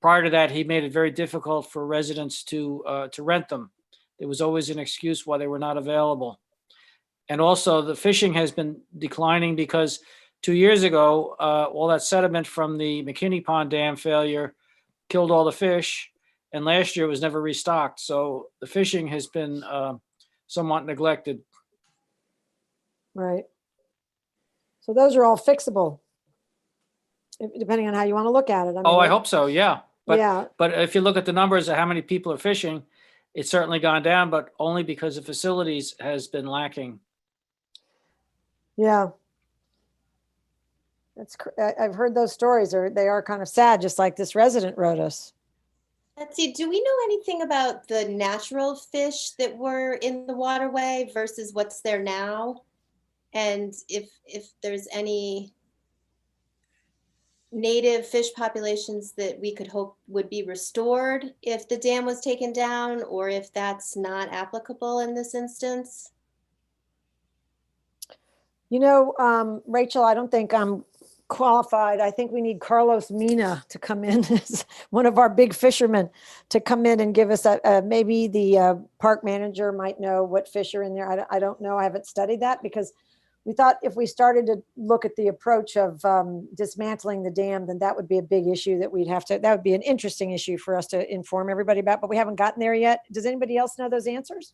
Prior to that, he made it very difficult for residents to rent them. There was always an excuse why they were not available. And also the fishing has been declining because 2 years ago, all that sediment from the McKinney Pond Dam failure killed all the fish, and last year it was never restocked. So the fishing has been somewhat neglected. right. So those are all fixable, depending on how you want to look at it. I hope so, yeah. But, yeah. but if you look at the numbers of how many people are fishing, it's certainly gone down, but only because the facilities has been lacking. Yeah. I've heard those stories, they are kind of sad, just like this resident wrote us. Betsy, do we know anything about the natural fish that were in the waterway versus what's there now? And if there's any native fish populations that we could hope would be restored if the dam was taken down, or if that's not applicable in this instance? Rachel, I don't think I'm qualified. I think we need Carlos Mina to come in as one of our big fishermen to come in and give us maybe the park manager might know what fish are in there. I don't know. I haven't studied that, because we thought if we started to look at the approach of dismantling the dam, then that would be a big issue that would be an interesting issue for us to inform everybody about, but we haven't gotten there yet. Does anybody else know those answers?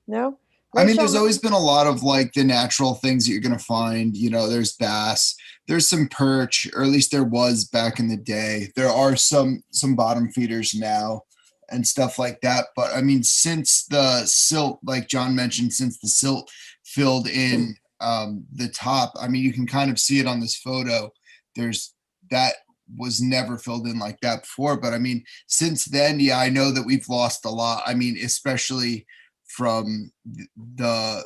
No? I mean, Rachel, there's always been a lot of like the natural things that you're going to find, there's bass, there's some perch, or at least there was back in the day. There are some bottom feeders now and stuff like that. But I mean, since the silt, like John mentioned, since the silt filled in the top, I mean, you can kind of see it on this photo. That was never filled in like that before. But I mean, since then, yeah, I know that we've lost a lot. I mean, especially from the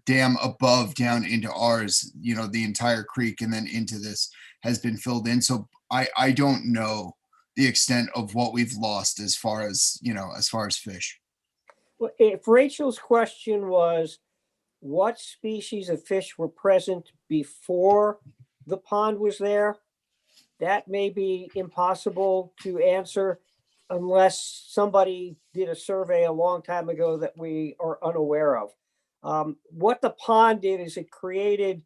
dam above down into ours, the entire creek and then into this has been filled in. So I don't know the extent of what we've lost as far as fish. Well, if Rachel's question was, what species of fish were present before the pond was there, that may be impossible to answer unless somebody did a survey a long time ago that we are unaware of. What the pond did is it created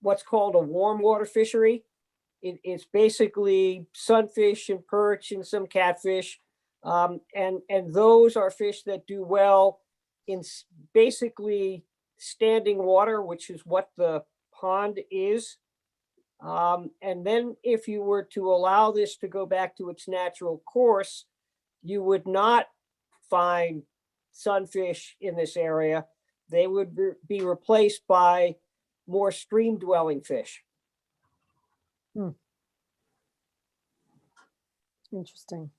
what's called a warm water fishery. It's basically sunfish and perch and some catfish. And those are fish that do well in basically standing water, which is what the pond is. And then if you were to allow this to go back to its natural course, you would not find sunfish in this area. They would be replaced by more stream dwelling fish. Interesting.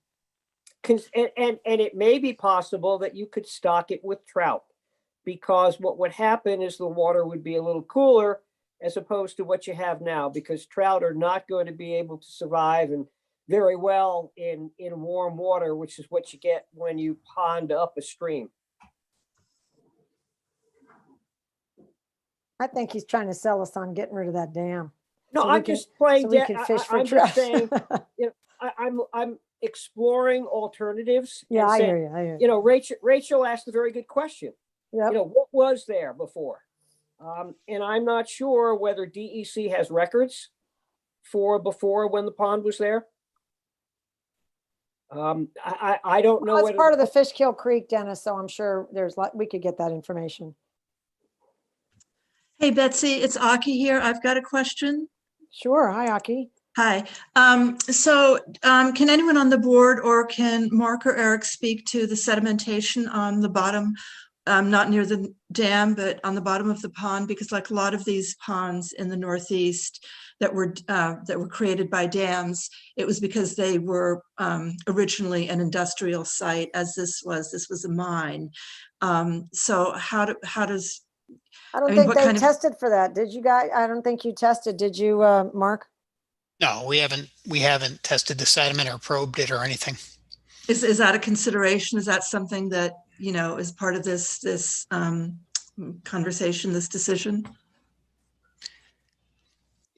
And it may be possible that you could stock it with trout, because what would happen is the water would be a little cooler as opposed to what you have now, because trout are not going to be able to survive and very well in warm water, which is what you get when you pond up a stream. I think he's trying to sell us on getting rid of that dam. No, So I'm just playing. I'm just saying, I'm exploring alternatives. Yeah, I saying, hear you. Rachel asked a very good question. Yep. What was there before? And I'm not sure whether DEC has records for before when the pond was there. I don't know Well, it's whether. part of the Fishkill Creek, Dennis, so I'm sure we could get that information. Hey, Betsy, it's Aki here. I've got a question. Sure. Hi, Aki. Hi. Can anyone on the board or can Mark or Eric speak to the sedimentation on the bottom, not near the dam, but on the bottom of the pond? Because like a lot of these ponds in the Northeast that were created by dams, it was because they were originally an industrial site, as this was a mine. So how does I don't mean, think what they kind of- tested for that. Did you guys? I don't think you tested. Did you, Mark? No, we haven't tested the sediment or probed it or anything. Is that a consideration? Is that something that, you know, is part of this conversation, this decision?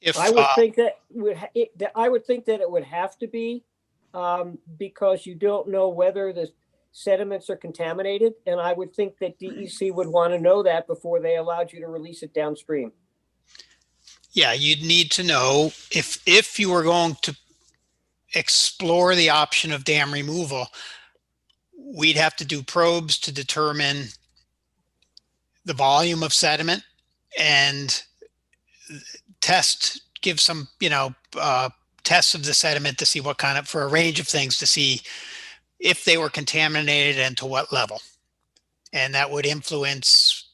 If I would think that I would think that it would have to be because you don't know whether the sediments are contaminated, and I would think that DEC would want to know that before they allowed you to release it downstream. yeah, you'd need to know if you were going to explore the option of dam removal, we'd have to do probes to determine the volume of sediment and give some, tests of the sediment to see what kind of, for a range of things, to see if they were contaminated and to what level. And that would influence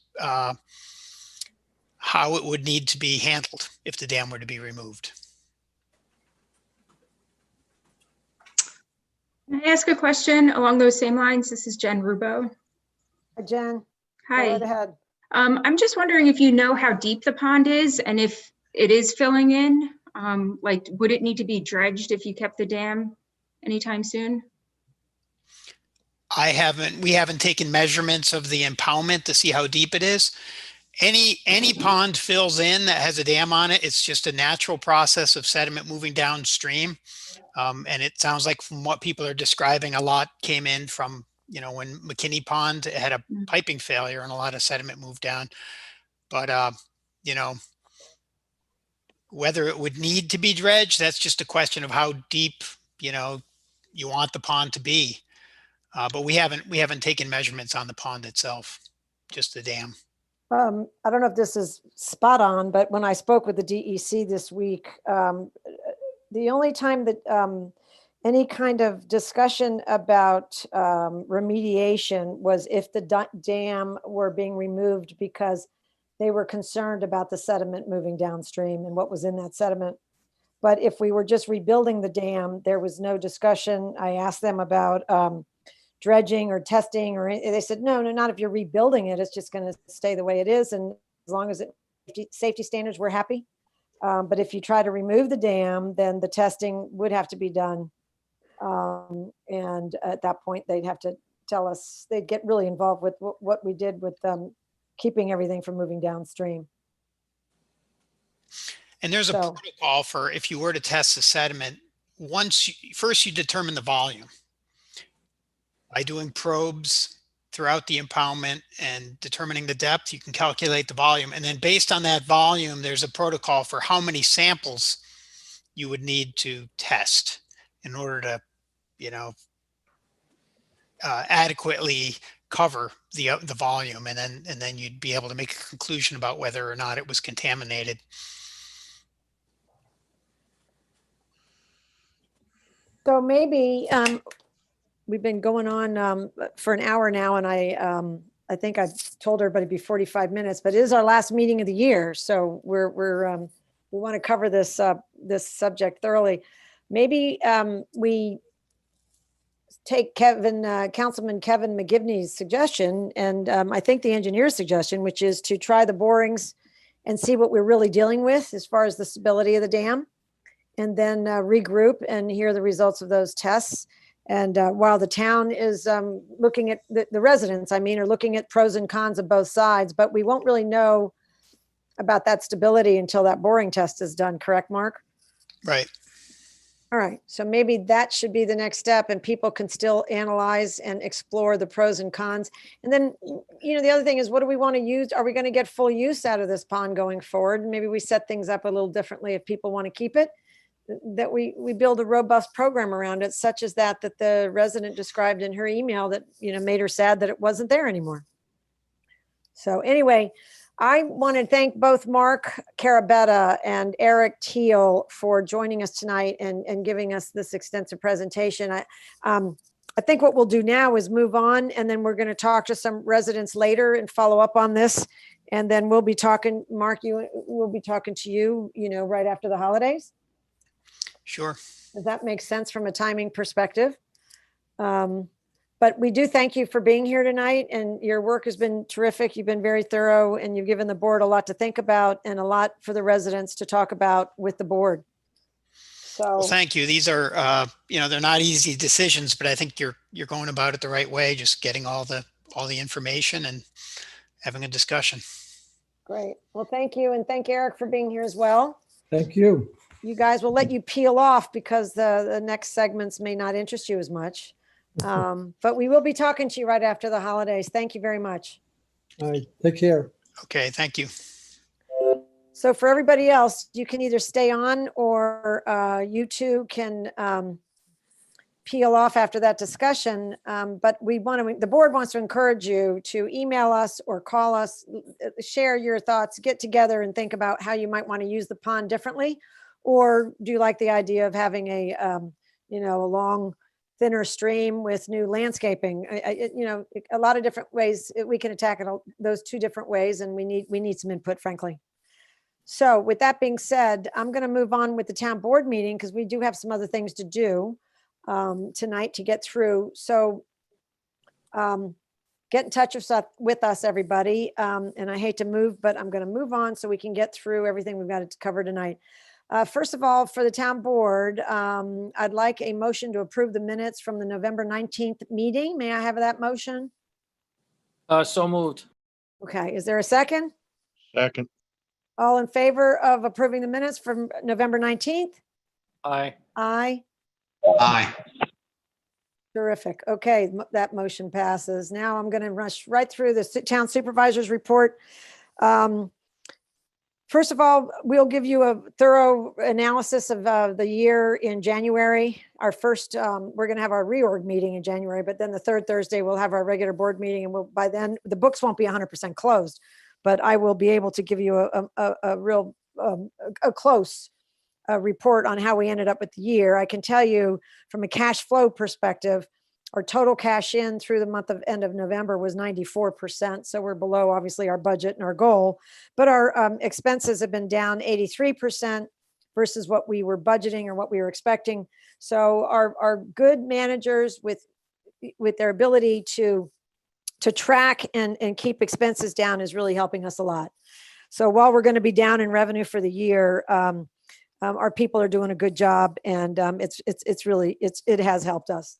how it would need to be handled if the dam were to be removed. Can I ask a question along those same lines? This is Jen Rubo. Hi, Jen. Hi. Go right ahead. I'm just wondering if you know how deep the pond is and if it is filling in. Like, would it need to be dredged if you kept the dam anytime soon? We haven't taken measurements of the impoundment to see how deep it is. Any pond fills in that has a dam on it, it's just a natural process of sediment moving downstream. And it sounds like from what people are describing, a lot came in from, when McKinney Pond had a piping failure and a lot of sediment moved down. But, whether it would need to be dredged, that's just a question of how deep, you want the pond to be. But we haven't taken measurements on the pond itself, just the dam. I don't know if this is spot on, but when I spoke with the DEC this week, the only time that any kind of discussion about remediation was if the dam were being removed because they were concerned about the sediment moving downstream and what was in that sediment. But if we were just rebuilding the dam, there was no discussion. I asked them about dredging or testing, or they said, no, not if you're rebuilding it. It's just going to stay the way it is. And as long as safety standards, we're happy. But if you try to remove the dam, then the testing would have to be done. And at that point, they'd have to tell us, they'd get really involved with what we did with keeping everything from moving downstream. And there's a protocol for if you were to test the sediment, first you determine the volume by doing probes throughout the impoundment and determining the depth. You can calculate the volume, and then based on that volume, there's a protocol for how many samples you would need to test in order to, adequately cover the volume, and then you'd be able to make a conclusion about whether or not it was contaminated. So maybe we've been going on for an hour now, and I think I told everybody it'd be 45 minutes, but it is our last meeting of the year, so we want to cover this this subject thoroughly. Maybe we take Councilman Kevin McGivney's suggestion, and I think the engineer's suggestion, which is to try the borings and see what we're really dealing with as far as the stability of the dam, and then regroup and hear the results of those tests. And while the town is looking at the residents, are looking at pros and cons of both sides, but we won't really know about that stability until that boring test is done. Correct, Mark? Right. All right. So maybe that should be the next step, and people can still analyze and explore the pros and cons. And then, the other thing is, what do we want to use? Are we going to get full use out of this pond going forward? Maybe we set things up a little differently if people want to keep it. that we build a robust program around it, such as that the resident described in her email that, made her sad that it wasn't there anymore. So anyway, I want to thank both Mark Carabetta and Eric Teal for joining us tonight and giving us this extensive presentation. I think what we'll do now is move on, and then we're going to talk to some residents later and follow up on this. And then we'll be talking, Mark, we'll be talking to you, right after the holidays. Sure. Does that make sense from a timing perspective? But we do thank you for being here tonight, and your work has been terrific. You've been very thorough, and you've given the board a lot to think about and a lot for the residents to talk about with the board. So well, thank you. These are, they're not easy decisions, but I think you're going about it the right way, just getting all the information and having a discussion. Great. Well, thank you. And thank Eric for being here as well. Thank you. You guys, will let you peel off because the next segments may not interest you as much. But we will be talking to you right after the holidays. Thank you very much. All right. Take care. Okay. Thank you. So for everybody else, you can either stay on or you two can peel off after that discussion. But the board wants to encourage you to email us or call us, share your thoughts, get together and think about how you might want to use the pond differently. Or do you like the idea of having a long, thinner stream with new landscaping? A lot of different ways we can attack it, those two different ways, and we need some input, frankly. So with that being said, I'm going to move on with the town board meeting because we do have some other things to do tonight to get through. So get in touch with us, everybody. And I hate to move, but I'm going to move on so we can get through everything we've got to cover tonight. First of all, for the town board, I'd like a motion to approve the minutes from the November 19th meeting. May I have that motion? So moved. Okay, is there a second? Second. All in favor of approving the minutes from November 19th? Aye. Aye. Aye. Terrific. Okay, that motion passes. Now I'm going to rush right through the town supervisor's report. First of all, we'll give you a thorough analysis of the year in January. Our first, we're going to have our reorg meeting in January, but then the third Thursday we'll have our regular board meeting, and by then the books won't be 100% closed, but I will be able to give you a real close report on how we ended up with the year. I can tell you from a cash flow perspective, our total cash in through the end of November was 94%. So we're below obviously our budget and our goal, but our expenses have been down 83% versus what we were budgeting or what we were expecting. So our good managers with their ability to track and keep expenses down is really helping us a lot. So while we're going to be down in revenue for the year, our people are doing a good job, and it has helped us.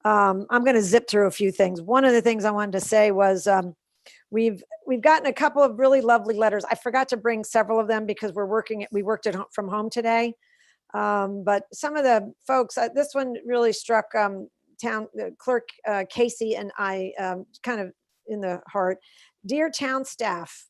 I'm going to zip through a few things. One of the things I wanted to say was we've gotten a couple of really lovely letters. I forgot to bring several of them because we worked from home today. But some of the folks, this one really struck town clerk Casey and I kind of in the heart. Dear town staff,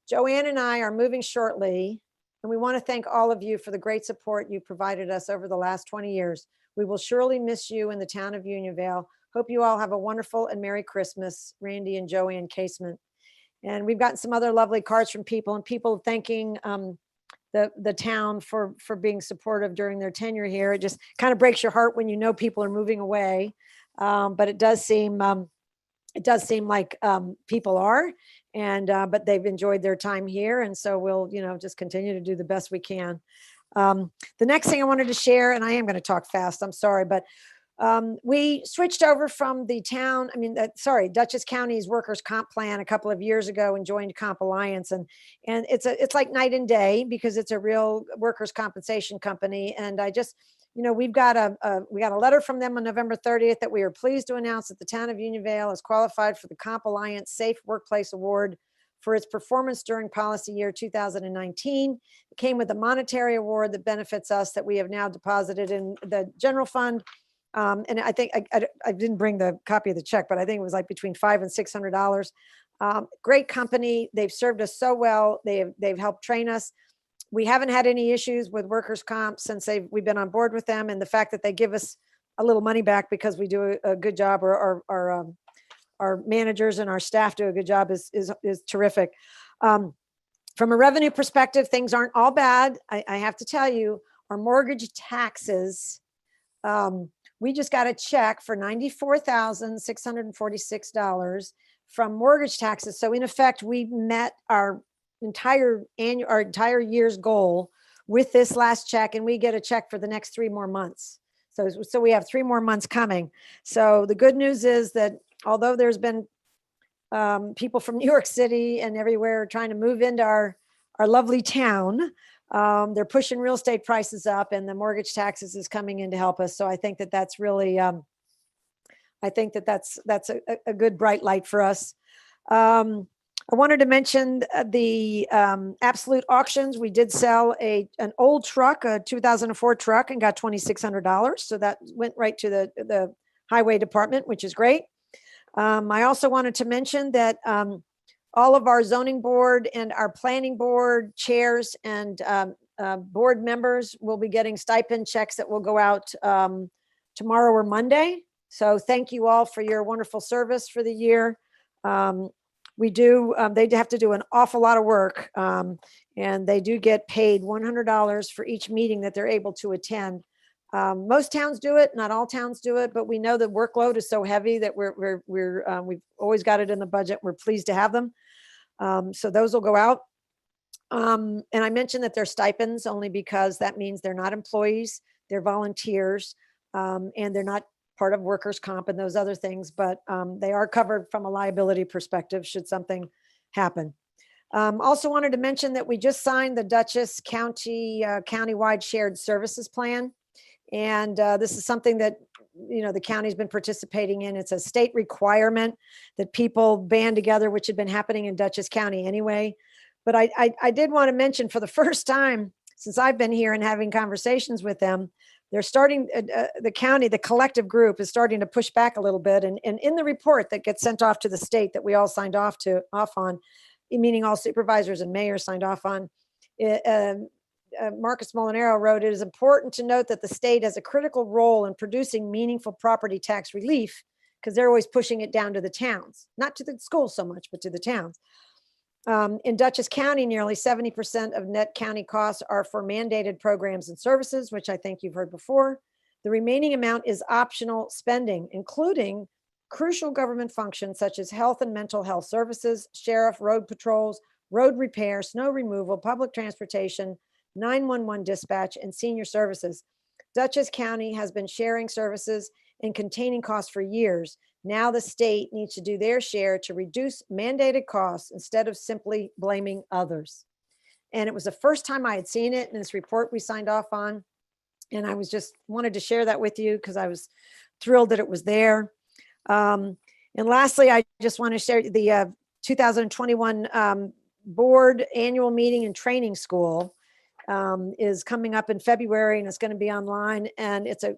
Joanne and I are moving shortly, and we want to thank all of you for the great support you provided us over the last 20 years. We will surely miss you in the town of Unionville. Hope you all have a wonderful and Merry Christmas, Randy and Joanne Casement. And we've gotten some other lovely cards from people, and people thanking the town for being supportive during their tenure here. It just kind of breaks your heart when you know people are moving away, but it does seem like people are, and but they've enjoyed their time here, and so we'll just continue to do the best we can. The next thing I wanted to share, and I am going to talk fast, I'm sorry, but we switched over from the Duchess County's workers' comp plan a couple of years ago and joined Comp Alliance, and it's like night and day because it's a real workers' compensation company. And I just, we got a letter from them on November 30th that we are pleased to announce that the town of Unionville is qualified for the Comp Alliance Safe Workplace Award for its performance during policy year 2019. It came with a monetary award that benefits us that we have now deposited in the general fund. And I think I didn't bring the copy of the check, but I think it was like between $500 and $600. Great company. They've served us so well. They've helped train us. We haven't had any issues with workers' comp since we've been on board with them, and the fact that they give us a little money back because we do a good job, or our managers and our staff do a good job is terrific. From a revenue perspective, things aren't all bad. I have to tell you, our mortgage taxes, we just got a check for $94,646 from mortgage taxes. So in effect, we met our entire year's goal with this last check, and we get a check for the next 3 more months. So we have 3 more months coming. So the good news is that although there's been people from New York City and everywhere trying to move into our lovely town, they're pushing real estate prices up, and the mortgage taxes is coming in to help us. So I think that that's really, that's a good bright light for us. I wanted to mention the absolute auctions. We did sell an old truck, a 2004 truck, and got $2,600. So that went right to the highway department, which is great. I also wanted to mention that all of our zoning board and our planning board chairs and board members will be getting stipend checks that will go out tomorrow or Monday. So thank you all for your wonderful service for the year. They have to do an awful lot of work, and they do get paid $100 for each meeting that they're able to attend. Most towns do it, not all towns do it, but we know the workload is so heavy that we've always got it in the budget. We're pleased to have them. So those will go out. And I mentioned that they're stipends only because that means they're not employees, they're volunteers, and they're not part of workers' comp and those other things, but they are covered from a liability perspective should something happen. Also wanted to mention that we just signed the Duchess County countywide shared services plan. And this is something that, the county's been participating in. It's a state requirement that people band together, which had been happening in Duchess County anyway. But I did want to mention, for the first time since I've been here and having conversations with them, they're starting, the county, the collective group is starting to push back a little bit. And in the report that gets sent off to the state that we all signed off on, meaning all supervisors and mayors signed off on, Marcus Molinaro wrote, "It is important to note that the state has a critical role in producing meaningful property tax relief," because they're always pushing it down to the towns, not to the schools so much, but to the towns. In Dutchess County, nearly 70% of net county costs are for mandated programs and services, which I think you've heard before. The remaining amount is optional spending, including crucial government functions such as health and mental health services, sheriff, road patrols, road repair, snow removal, public transportation, 911 dispatch, and senior services. Dutchess County has been sharing services and containing costs for years. Now the state needs to do their share to reduce mandated costs instead of simply blaming others. And it was the first time I had seen it in this report we signed off on. And I was just wanted to share that with you because I was thrilled that it was there. And lastly, I just want to share the 2021 board annual meeting and training school is coming up in February, and it's going to be online. And it's a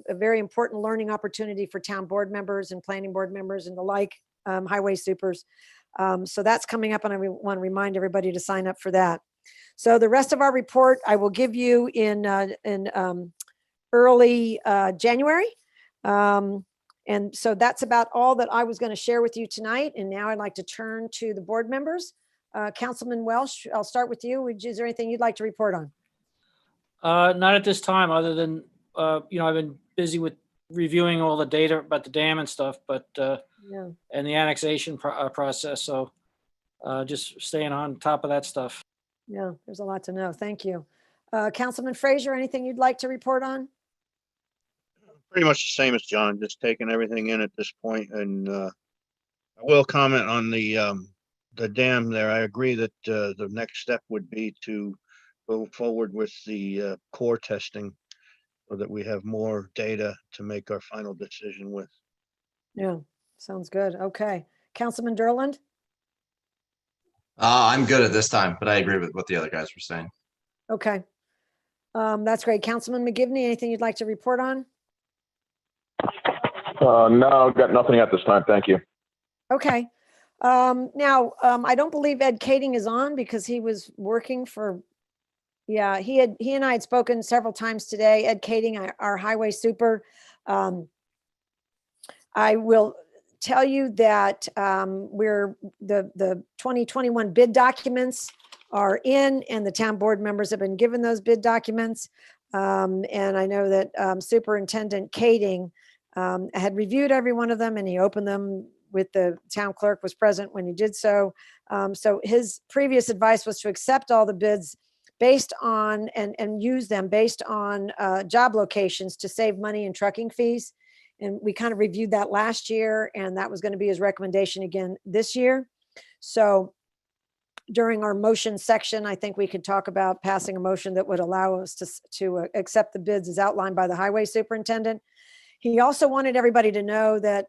very important learning opportunity for town board members and planning board members and the like, highway supers. So that's coming up, and I want to remind everybody to sign up for that. So the rest of our report I will give you in early January. And so that's about all that I was going to share with you tonight. And now I'd like to turn to the board members. Councilman Welsh, I'll start with you. Is there anything you'd like to report on? Not at this time, other than, I've been busy with reviewing all the data about the dam and stuff, but, and the annexation process. So just staying on top of that stuff. Yeah, there's a lot to know. Thank you. Councilman Frazier, anything you'd like to report on? Pretty much the same as John, just taking everything in at this point. And I will comment on the dam there. I agree that the next step would be to go forward with the core testing so that we have more data to make our final decision with. Yeah, sounds good. Okay. Councilman Durland? I'm good at this time, but I agree with what the other guys were saying. Okay. That's great. Councilman McGivney, anything you'd like to report on? No, got nothing at this time. Thank you. Okay. Now, I don't believe Ed Kading is on because he was working for Yeah, he and I had spoken several times today. Ed Kading, our highway super. I will tell you that the 2021 bid documents are in, and the town board members have been given those bid documents. And I know that Superintendent Kading had reviewed every one of them, and he opened them with the town clerk was present when he did so. So his previous advice was to accept all the bids based on and use them based on job locations to save money in trucking fees. And we kind of reviewed that last year, and that was going to be his recommendation again this year. So during our motion section, I think we could talk about passing a motion that would allow us to accept the bids as outlined by the highway superintendent. He also wanted everybody to know that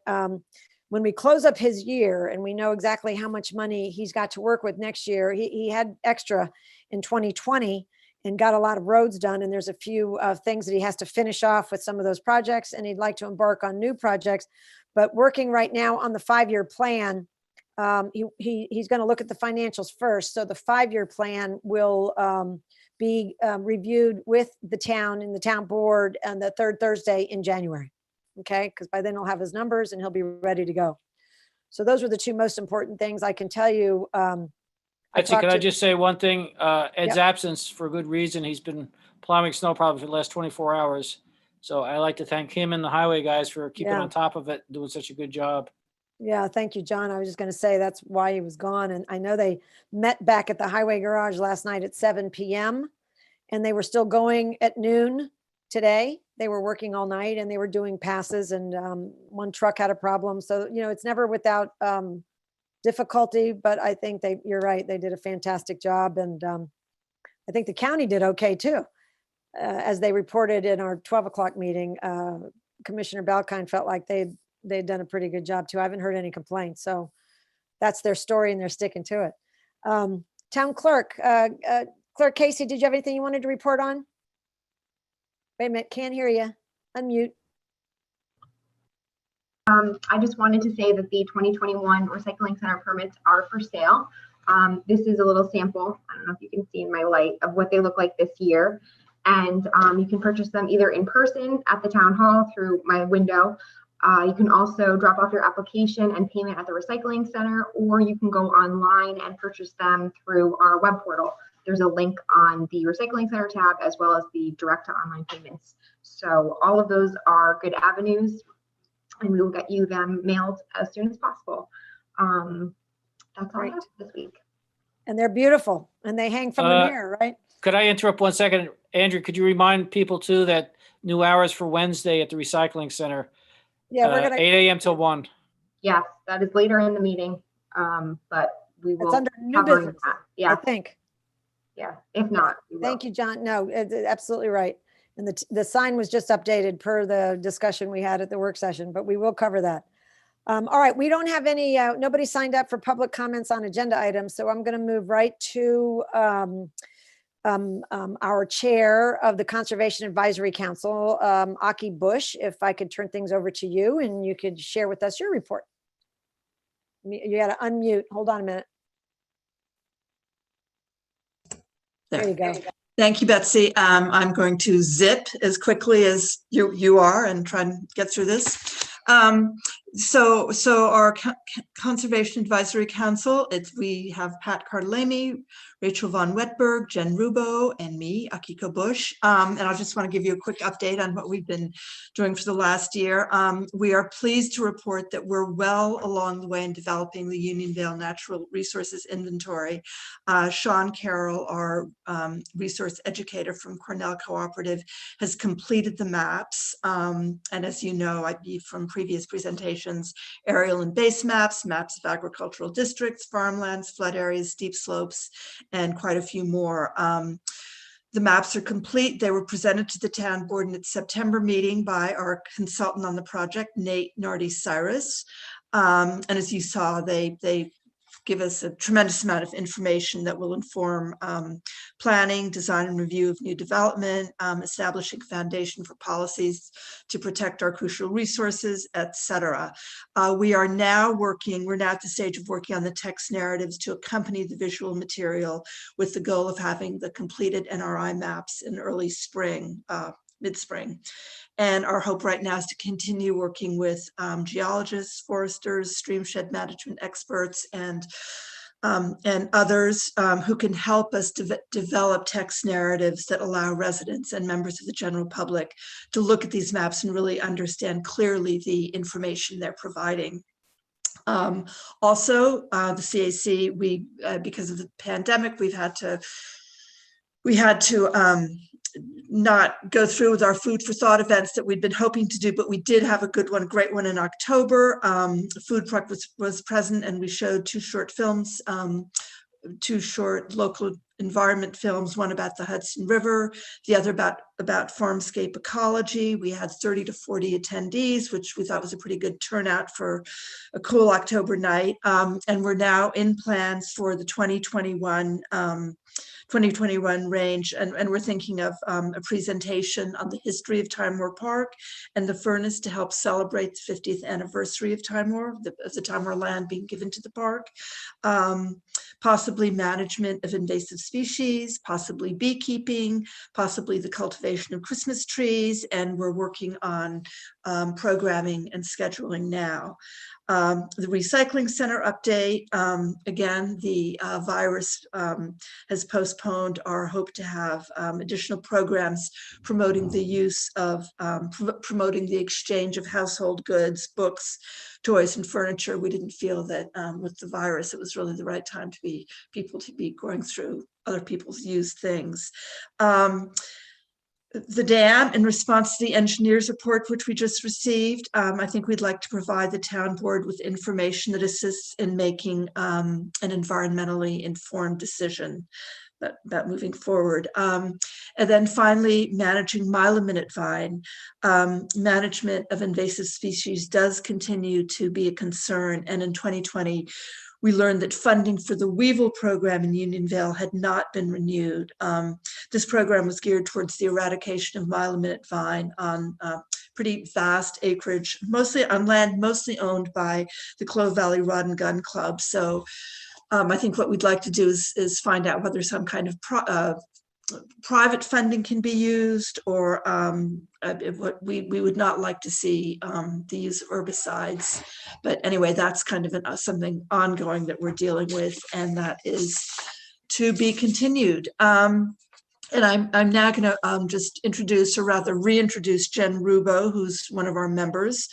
when we close up his year and we know exactly how much money he's got to work with next year, he had extra in 2020 and got a lot of roads done. And there's a few things that he has to finish off with some of those projects, and he'd like to embark on new projects. But working right now on the 5-year plan, he's going to look at the financials first. So the 5-year plan will be reviewed with the town and the town board on the third Thursday in January. Okay, because by then he'll have his numbers and he'll be ready to go. So those were the two most important things I can tell you. Betsy, can I just say one thing? Ed's absence for good reason. He's been plowing snow problems for the last 24 hours. So I like to thank him and the highway guys for keeping on top of it, doing such a good job. Yeah, thank you, John. I was just going to say that's why he was gone. And I know they met back at the highway garage last night at 7 p.m. and they were still going at noon today. They were working all night and they were doing passes, and one truck had a problem. So, you know, it's never without difficulty, but I think you're right. They did a fantastic job. And I think the county did okay too. As they reported in our 12 o'clock meeting, Commissioner Balkine felt like they'd done a pretty good job too. I haven't heard any complaints. So that's their story and they're sticking to it. Town clerk, Clerk Casey, did you have anything you wanted to report on? Wait a minute, can't hear you. Unmute. I just wanted to say that the 2021 recycling center permits are for sale. This is a little sample. I don't know if you can see in my light of what they look like this year. And you can purchase them either in person at the town hall through my window. You can also drop off your application and payment at the recycling center, or you can go online and purchase them through our web portal. There's a link on the recycling center tab as well as the direct to online payments. So all of those are good avenues, and we will get you them mailed as soon as possible. That's all I have this week. And they're beautiful and they hang from the mirror, right? Could I interrupt 1 second? Andrew, could you remind people too that new hours for Wednesday at the recycling center? Yeah, we're gonna 8 a.m. till 1. Yes, that is later in the meeting, but we will. It's under new cover business, that. Yeah, I think. Yeah, if not. Thank you, John. No, absolutely right. And the sign was just updated per the discussion we had at the work session, but we will cover that. All right, we don't have any, nobody signed up for public comments on agenda items, so I'm going to move right to our chair of the Conservation Advisory Council, Aki Bush. If I could turn things over to you and you could share with us your report. You got to unmute. Hold on a minute. There you go. Thank you, Betsy. I'm going to zip as quickly as you are and try and get through this. So our Conservation Advisory Council, we have Pat Cardellami, Rachel Von Wetberg, Jen Rubo, and me, Akiko Bush. And I just want to give you a quick update on what we've been doing for the last year. We are pleased to report that we're well along the way in developing the Unionvale Natural Resources Inventory. Sean Carroll, our resource educator from Cornell Cooperative, has completed the maps. And as you know, from previous presentations, aerial and base maps, maps of agricultural districts, farmlands, flood areas, steep slopes, and quite a few more. The maps are complete. They were presented to the town board in its September meeting by our consultant on the project, Nate Nardi Cyrus. And as you saw, they give us a tremendous amount of information that will inform planning, design, and review of new development, establishing a foundation for policies to protect our crucial resources, etc. We're now at the stage of working on the text narratives to accompany the visual material, with the goal of having the completed NRI maps in early spring, mid-spring. And our hope right now is to continue working with geologists, foresters, streamshed management experts, and others who can help us develop text narratives that allow residents and members of the general public to look at these maps and really understand clearly the information they're providing. Also, the CAC, because of the pandemic, we had to not go through with our food for thought events that we'd been hoping to do, but we did have a good one, great one in October. Food Truck was present, and we showed 2 short films, 2 short local environment films, one about the Hudson River, the other about farmscape ecology. We had 30 to 40 attendees, which we thought was a pretty good turnout for a cool October night. And we're now in plans for the 2021 range, and we're thinking of a presentation on the history of Time War Park and the furnace to help celebrate the 50th anniversary of Time War, of the Time War land being given to the park. Possibly management of invasive species, possibly beekeeping, possibly the cultivation of Christmas trees, and we're working on programming and scheduling now. The recycling center update, again, the virus has postponed our hope to have additional programs promoting the use of, promoting the exchange of household goods, books, toys, and furniture. We didn't feel that with the virus, it was really the right time to be going through other people's used things. The dam, in response to the engineer's report, which we just received, I think we'd like to provide the town board with information that assists in making an environmentally informed decision about moving forward. And then finally, managing mile-a-minute vine. Management of invasive species does continue to be a concern, and in 2020, we learned that funding for the Weevil program in Unionville had not been renewed. This program was geared towards the eradication of mile-a-minute vine on pretty vast acreage, mostly on land mostly owned by the Clove Valley Rod and Gun Club. So I think what we'd like to do is find out whether some kind of private funding can be used, or what we would not like to see the use of herbicides. But anyway, that's kind of something ongoing that we're dealing with, and that is to be continued. And I'm now going to just introduce, or rather reintroduce, Jen Rubo, who's one of our members.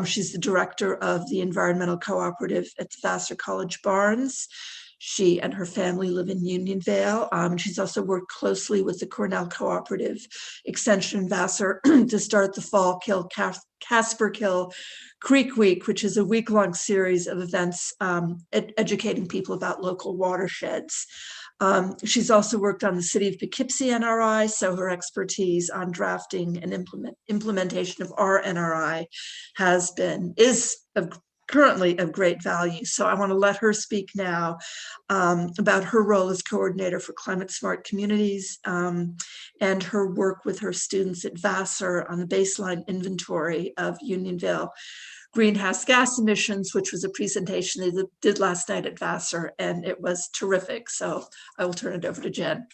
She's the director of the Environmental Cooperative at Vassar College Barnes. She and her family live in Unionvale. She's also worked closely with the Cornell Cooperative Extension in Vassar to start the Fall Kill Casper Kill Creek Week, which is a week-long series of events educating people about local watersheds. She's also worked on the City of Poughkeepsie NRI, so her expertise on drafting and implementation of our NRI is currently of great value. So I want to let her speak now about her role as coordinator for climate smart communities and her work with her students at Vassar on the baseline inventory of Unionville greenhouse gas emissions, which was a presentation they did last night at Vassar, and it was terrific. So I will turn it over to Jen.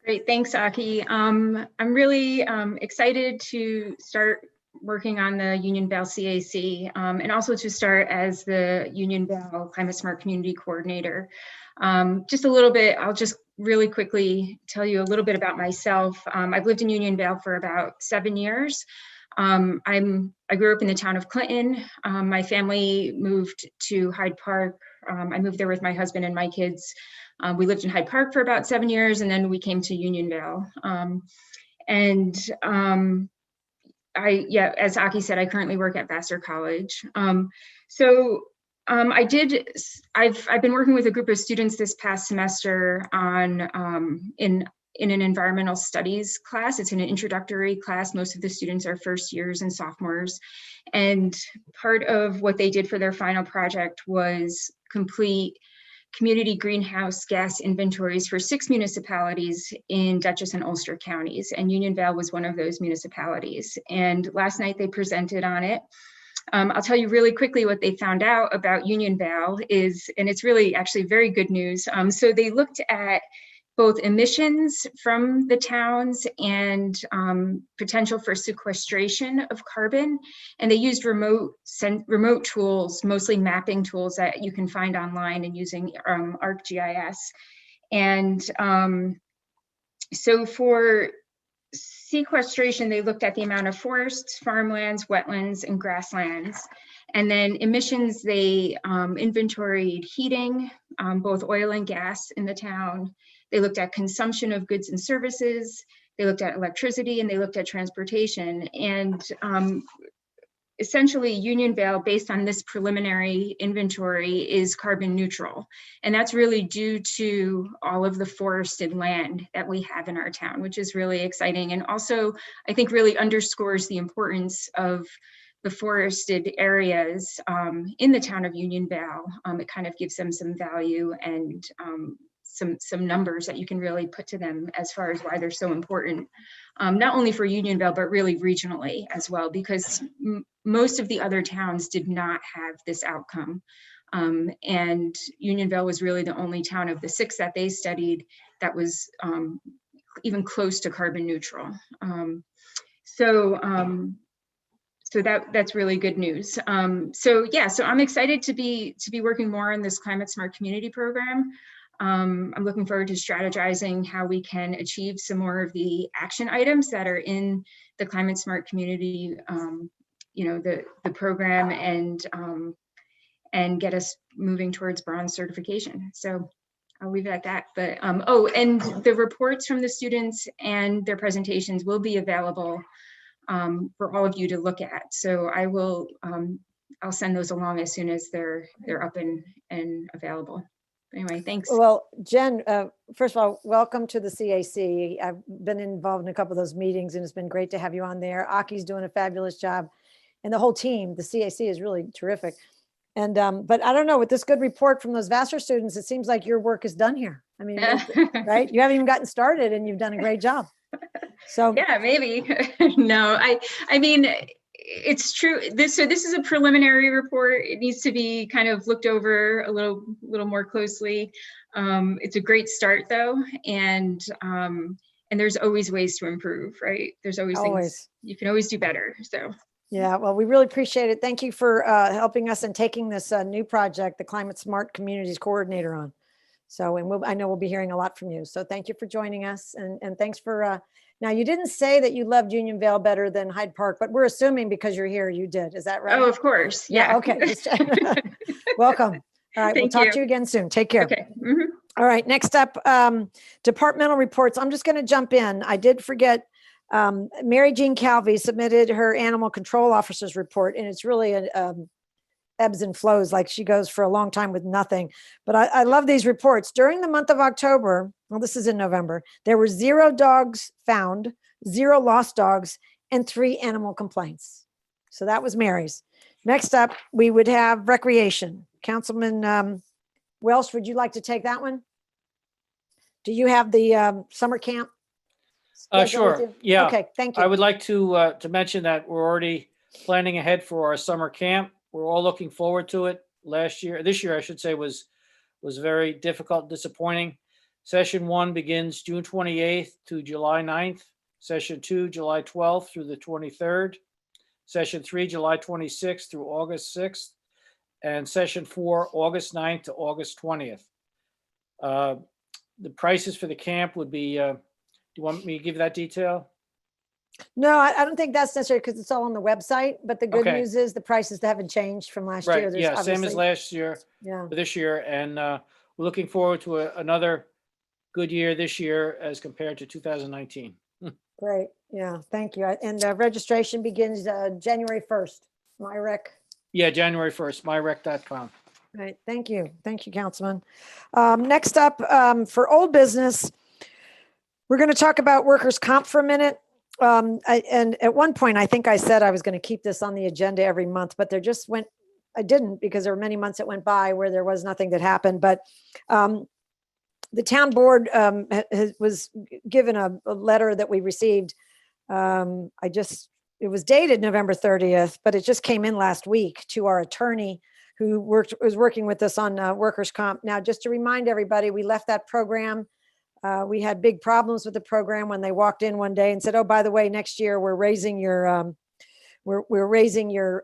Great, thanks, Aki. I'm really excited to start working on the Unionville CAC and also to start as the Unionville Climate Smart Community Coordinator. Just a little bit, I'll just really quickly tell you a little bit about myself. I've lived in Unionville for about 7 years. I grew up in the town of Clinton. My family moved to Hyde Park. I moved there with my husband and my kids. We lived in Hyde Park for about 7 years, and then we came to Unionville. As Aki said, I currently work at Vassar College. I've been working with a group of students this past semester on in in an environmental studies class. It's an introductory class. Most of the students are first years and sophomores. And part of what they did for their final project was complete community greenhouse gas inventories for 6 municipalities in Duchess and Ulster counties. And Union Vale was one of those municipalities. And last night they presented on it. I'll tell you really quickly what they found out about Union Vale is, and it's really actually very good news. So they looked at both emissions from the towns and potential for sequestration of carbon. And they used remote tools, mostly mapping tools that you can find online and using ArcGIS. And so for sequestration, they looked at the amount of forests, farmlands, wetlands, and grasslands. And then emissions, they inventoried heating, both oil and gas in the town. They looked at consumption of goods and services. They looked at electricity, and they looked at transportation. And essentially, Union Vale, based on this preliminary inventory, is carbon neutral. And that's really due to all of the forested land that we have in our town, which is really exciting. And also, I think really underscores the importance of the forested areas in the town of Union Vale. It kind of gives them some value and some numbers that you can really put to them as far as why they're so important, not only for Union Vale, but really regionally as well, because most of the other towns did not have this outcome. And Union Vale was really the only town of the 6 that they studied that was even close to carbon neutral. So that's really good news. So I'm excited to be working more on this Climate Smart Community Program. I'm looking forward to strategizing how we can achieve some more of the action items that are in the Climate Smart Community, the program, and get us moving towards bronze certification. So I'll leave it at that. But and the reports from the students and their presentations will be available for all of you to look at. So I will I'll send those along as soon as they're up and available. Anyway, thanks. Well, Jen, first of all, welcome to the CAC. I've been involved in a couple of those meetings, and it's been great to have you on there. Aki's doing a fabulous job, and the whole team, the CAC, is really terrific. And but I don't know, with this good report from those Vassar students, it seems like your work is done here. I mean, right? You haven't even gotten started, and you've done a great job. So yeah, maybe. No, I mean, it's true. This is a preliminary report. It needs to be kind of looked over a little more closely. It's a great start though, and there's always ways to improve, right? There's always things you can always do better. So yeah, well, we really appreciate it. Thank you for helping us and taking this new project, the Climate Smart Communities Coordinator, on. So, and I know we'll be hearing a lot from you. So thank you for joining us, and thanks for. Now, you didn't say that you loved Union Vale better than Hyde Park, but we're assuming because you're here, you did. Is that right? Oh, of course. Yeah. Okay. Welcome. All right. We'll talk to you again soon. Take care. Okay. All right. Next up, departmental reports. I'm just going to jump in. I did forget. Mary Jean Calvi submitted her animal control officer's report, and it's really ebbs and flows, like she goes for a long time with nothing. But I love these reports. During the month of October, well, this is in November, there were 0 dogs found, 0 lost dogs, and 3 animal complaints. So that was Mary's. Next up, we would have recreation. Councilman Welsh, would you like to take that one? Do you have the summer camp? Sure. Yeah. Okay. Thank you. I would like to mention that we're already planning ahead for our summer camp. We're all looking forward to it. This year, I should say, was very difficult, disappointing. Session 1 begins June 28th to July 9th. Session 2, July 12th through the 23rd. Session 3, July 26th through August 6th. And Session 4, August 9th to August 20th. The prices for the camp would be, do you want me to give that detail? No, I don't think that's necessary because it's all on the website. But the good news is the prices haven't changed from last year. Right. Yeah, same as last year. Yeah. For this year, and we're looking forward to another good year this year as compared to 2019. Great. Yeah. Thank you. And registration begins January 1st. MyRec. Yeah, January 1st. MyRec.com. Right. Thank you. Thank you, Councilman. Next up, for old business. We're going to talk about workers' comp for a minute. And at one point, I think I said I was going to keep this on the agenda every month, but I didn't, because there were many months that went by where there was nothing that happened. But the town board was given a letter that we received. It was dated November 30th, but it just came in last week to our attorney who was working with us on workers' comp. Now, just to remind everybody, we left that program. We had big problems with the program when they walked in one day and said, "Oh, by the way, next year we're raising your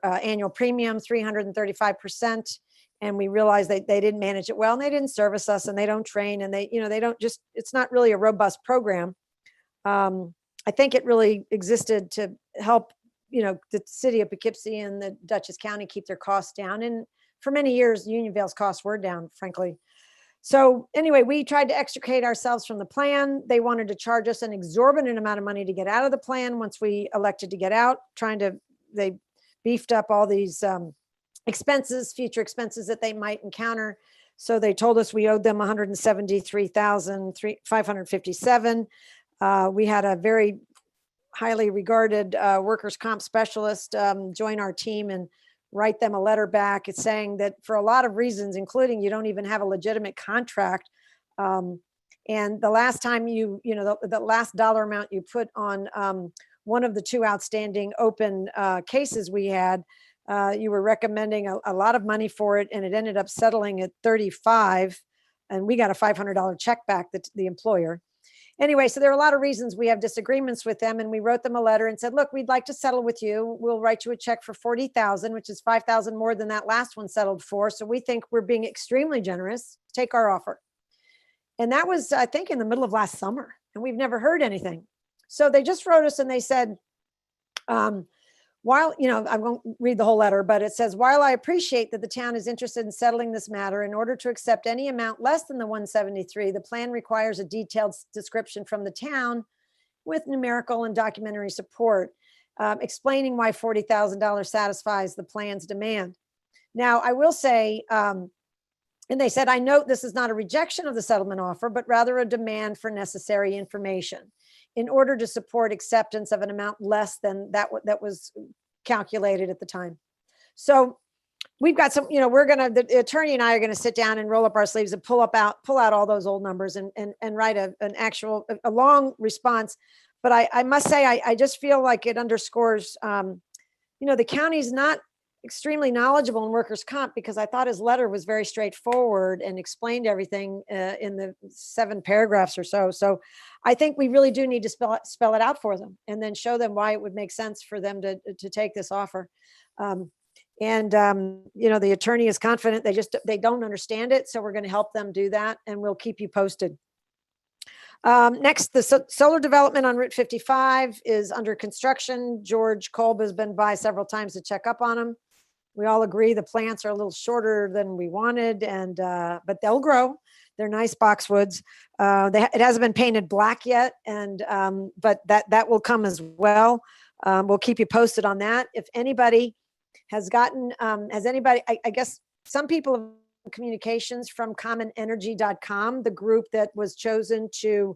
annual premium 335%." And we realized that they didn't manage it well, and they didn't service us, and they don't train, and it's not really a robust program. I think it really existed to help, the city of Poughkeepsie and the Duchess County keep their costs down. And for many years, Unionville's costs were down, frankly. So anyway, we tried to extricate ourselves from the plan. They wanted to charge us an exorbitant amount of money to get out of the plan once we elected to get out, they beefed up all these future expenses that they might encounter. So they told us we owed them $173,557. We had a very highly regarded workers' comp specialist join our team and write them a letter back. It's saying that for a lot of reasons, including you don't even have a legitimate contract. And the last time the last dollar amount you put on one of the two outstanding open cases we had, you were recommending a lot of money for it, and it ended up settling at $35, and we got a $500 check back, the employer. Anyway, so there are a lot of reasons we have disagreements with them, and we wrote them a letter and said, "Look, we'd like to settle with you. We'll write you a check for $40,000, which is $5,000 more than that last one settled for. So we think we're being extremely generous. Take our offer." And that was, I think, in the middle of last summer, and we've never heard anything. So they just wrote us and they said, while, I won't read the whole letter, but it says, "While I appreciate that the town is interested in settling this matter, in order to accept any amount less than the 173, the plan requires a detailed description from the town with numerical and documentary support, explaining why $40,000 satisfies the plan's demand." Now, I will say, and they said, "I note this is not a rejection of the settlement offer, but rather a demand for necessary information in order to support acceptance of an amount less than that was calculated at the time." So we've got some, the attorney and I are going to sit down and roll up our sleeves and pull out all those old numbers and write a long response. But I must say, I just feel like it underscores, the county's not extremely knowledgeable in workers' comp, because I thought his letter was very straightforward and explained everything in the 7 paragraphs or so. So I think we really do need to spell it out for them, and then show them why it would make sense for them to take this offer. The attorney is confident they don't understand it. So we're going to help them do that, and we'll keep you posted. Next, the solar development on Route 55 is under construction. George Kolb has been by several times to check up on them. We all agree the plants are a little shorter than we wanted, but they'll grow. They're nice boxwoods. It hasn't been painted black yet, but that will come as well. We'll keep you posted on that. If anybody has gotten, I guess some people have communications from commonenergy.com, the group that was chosen to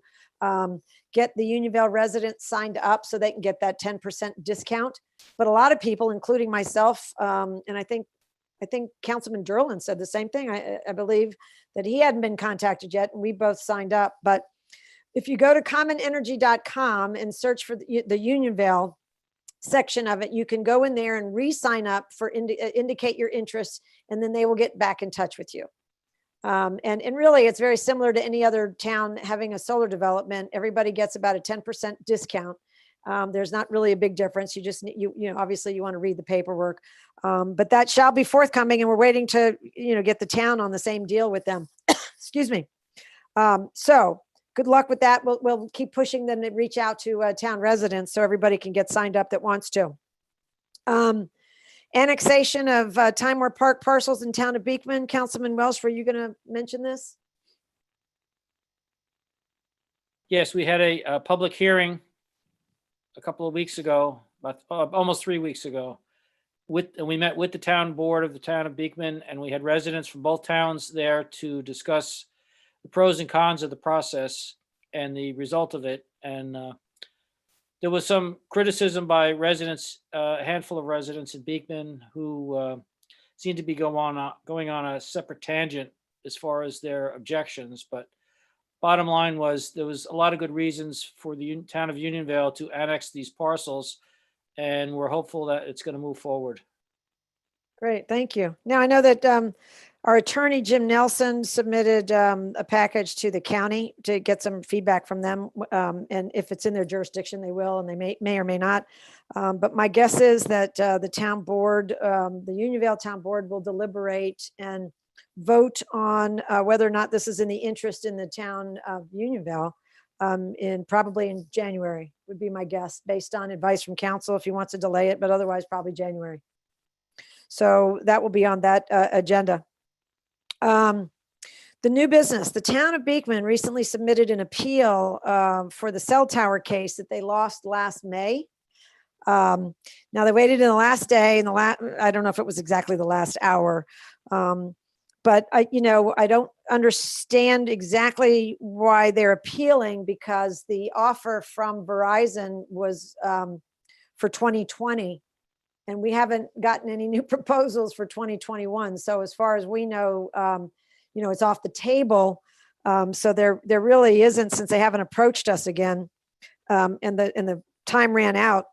get the Unionville residents signed up so they can get that 10% discount. But a lot of people, including myself, and I think Councilman Derlin said the same thing. I believe that he hadn't been contacted yet, and we both signed up. But if you go to commonenergy.com and search for the Unionville section of it, you can go in there and re-sign up for indicate your interest, and then they will get back in touch with you. And really, it's very similar to any other town having a solar development. Everybody gets about a 10% discount. There's not really a big difference. You just obviously you want to read the paperwork, but that shall be forthcoming, and we're waiting to get the town on the same deal with them. Excuse me. So good luck with that. We'll keep pushing them to reach out to town residents so everybody can get signed up that wants to. Annexation of Time Warner Park parcels in town of Beekman. Councilman Welsh, were you going to mention this? Yes, we had a public hearing a couple of weeks ago, almost 3 weeks ago. We met with the town board of the town of Beekman, and we had residents from both towns there to discuss the pros and cons of the process. and the result of it. And there was some criticism by residents, a handful of residents in Beekman who seemed to be going on a separate tangent as far as their objections. But bottom line was there was a lot of good reasons for the town of Unionville to annex these parcels, and we're hopeful that it's going to move forward. Great, thank you. Now, I know that our attorney, Jim Nelson, submitted a package to the county to get some feedback from them. And if it's in their jurisdiction, they will, and they may or may not. But my guess is that the town board, the Unionville Town Board, will deliberate and vote on whether or not this is in the interest in the town of Unionville probably in January, would be my guess, based on advice from council if he wants to delay it, but otherwise probably January. So that will be on that agenda. The new business, the town of Beekman recently submitted an appeal for the cell tower case that they lost last May. Now they waited in the last day, I don't know if it was exactly the last hour, but I don't understand exactly why they're appealing, because the offer from Verizon was for 2020. And we haven't gotten any new proposals for 2021. So as far as we know, it's off the table. So there really isn't, since they haven't approached us again, and the time ran out.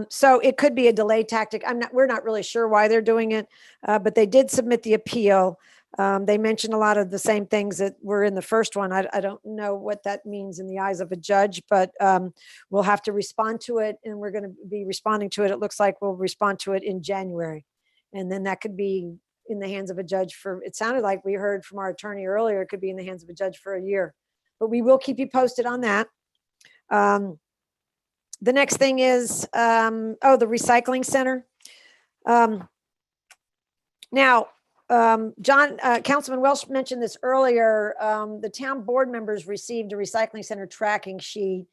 So it could be a delay tactic. We're not really sure why they're doing it, but they did submit the appeal. They mentioned a lot of the same things that were in the first one. I don't know what that means in the eyes of a judge, but we'll have to respond to it, and we're going to be responding to it. It looks like we'll respond to it in January. And then that could be in the hands of a judge it sounded like we heard from our attorney earlier, it could be in the hands of a judge for a year. But we will keep you posted on that. The next thing is, the recycling center. Now, Councilman Welsh mentioned this earlier. The town board members received a recycling center tracking sheet.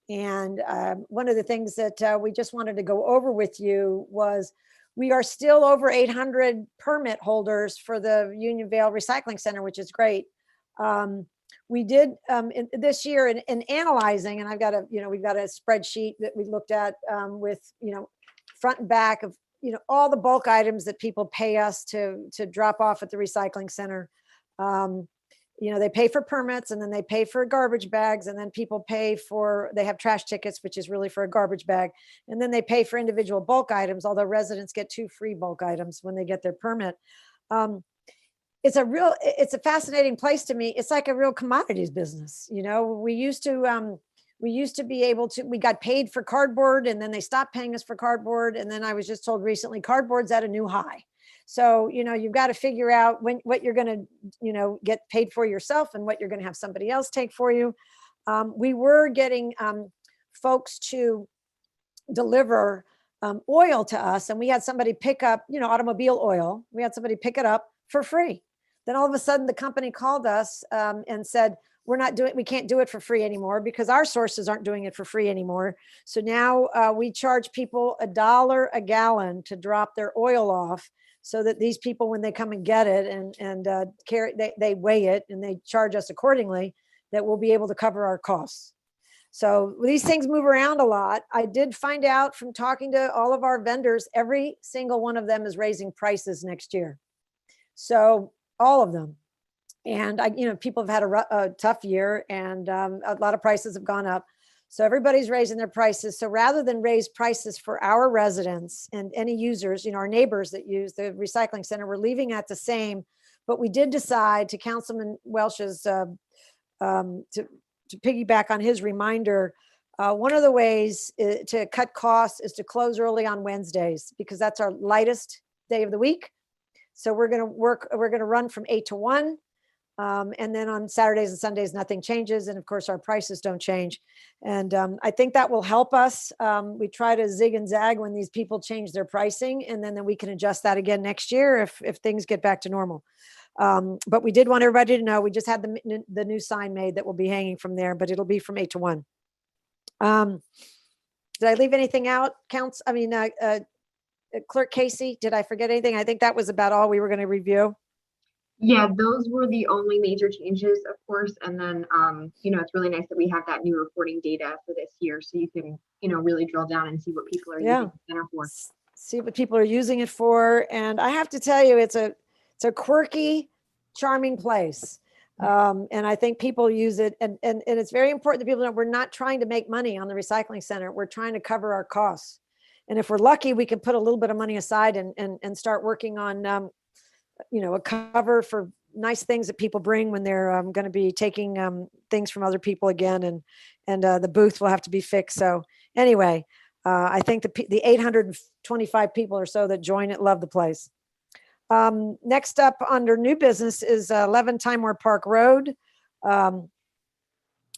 And one of the things that we just wanted to go over with you was we are still over 800 permit holders for the Unionville Recycling Center, which is great. We did this year in analyzing, and we've got a spreadsheet that we looked at with, front and back of, all the bulk items that people pay us to drop off at the recycling center. They pay for permits, and then they pay for garbage bags, and then people they have trash tickets, which is really for a garbage bag. And then they pay for individual bulk items, although residents get 2 free bulk items when they get their permit. It's a fascinating place to me. It's like a real commodities business. We used to be able to, we got paid for cardboard, and then they stopped paying us for cardboard. And then I was just told recently, cardboard's at a new high. So, you've got to figure out what you're going to, get paid for yourself and what you're going to have somebody else take for you. We were getting folks to deliver oil to us, and we had somebody pick up, automobile oil. We had somebody pick it up for free. Then all of a sudden the company called us and said, we can't do it for free anymore because our sources aren't doing it for free anymore. So now we charge people $1 a gallon to drop their oil off, so that these people, when they come and get it and they weigh it and they charge us accordingly, that we'll be able to cover our costs. So these things move around a lot. I did find out from talking to all of our vendors, every single one of them is raising prices next year. So all of them. And people have had a tough year, and a lot of prices have gone up. So everybody's raising their prices. So rather than raise prices for our residents and any users, our neighbors that use the recycling center, we're leaving at the same. But we did decide, to Councilman Welsh's, to piggyback on his reminder, one of the ways to cut costs is to close early on Wednesdays, because that's our lightest day of the week. So we're going to run from 8 to 1. And then on Saturdays and Sundays, nothing changes. And of course, our prices don't change. And I think that will help us. We try to zig and zag when these people change their pricing, and then we can adjust that again next year if things get back to normal. But we did want everybody to know, we just had the new sign made that will be hanging from there, but it'll be from 8 to 1. Did I leave anything out? Clerk Casey, did I forget anything? I think that was about all we were going to review. Yeah, those were the only major changes, of course. And then, it's really nice that we have that new reporting data for this year. So you can, really drill down and see what people are using the center for. See what people are using it for. And I have to tell you, it's a quirky, charming place. And I think people use it. And it's very important that people know we're not trying to make money on the recycling center. We're trying to cover our costs. And if we're lucky, we can put a little bit of money aside and start working on, a cover for nice things that people bring when they're going to be taking things from other people again. And the booth will have to be fixed. So anyway, I think the 825 people or so that join it love the place. Next up under new business is 11 Timeware Park Road.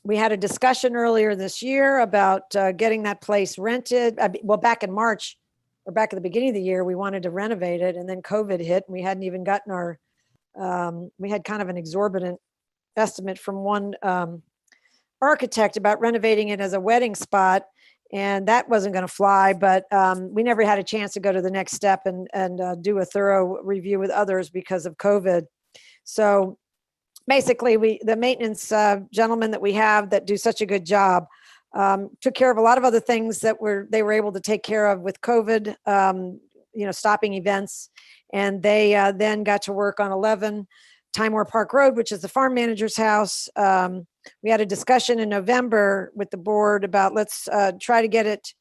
We had a discussion earlier this year about getting that place rented. Well, back in March or back at the beginning of the year, we wanted to renovate it, and then COVID hit and we hadn't even gotten our, we had kind of an exorbitant estimate from one architect about renovating it as a wedding spot. And that wasn't going to fly, but we never had a chance to go to the next step and do a thorough review with others because of COVID. So basically, the maintenance gentlemen that we have that do such a good job took care of a lot of other things that they were able to take care of with COVID, stopping events. And they then got to work on 11 Timeware Park Road, which is the farm manager's house. We had a discussion in November with the board about let's try to get it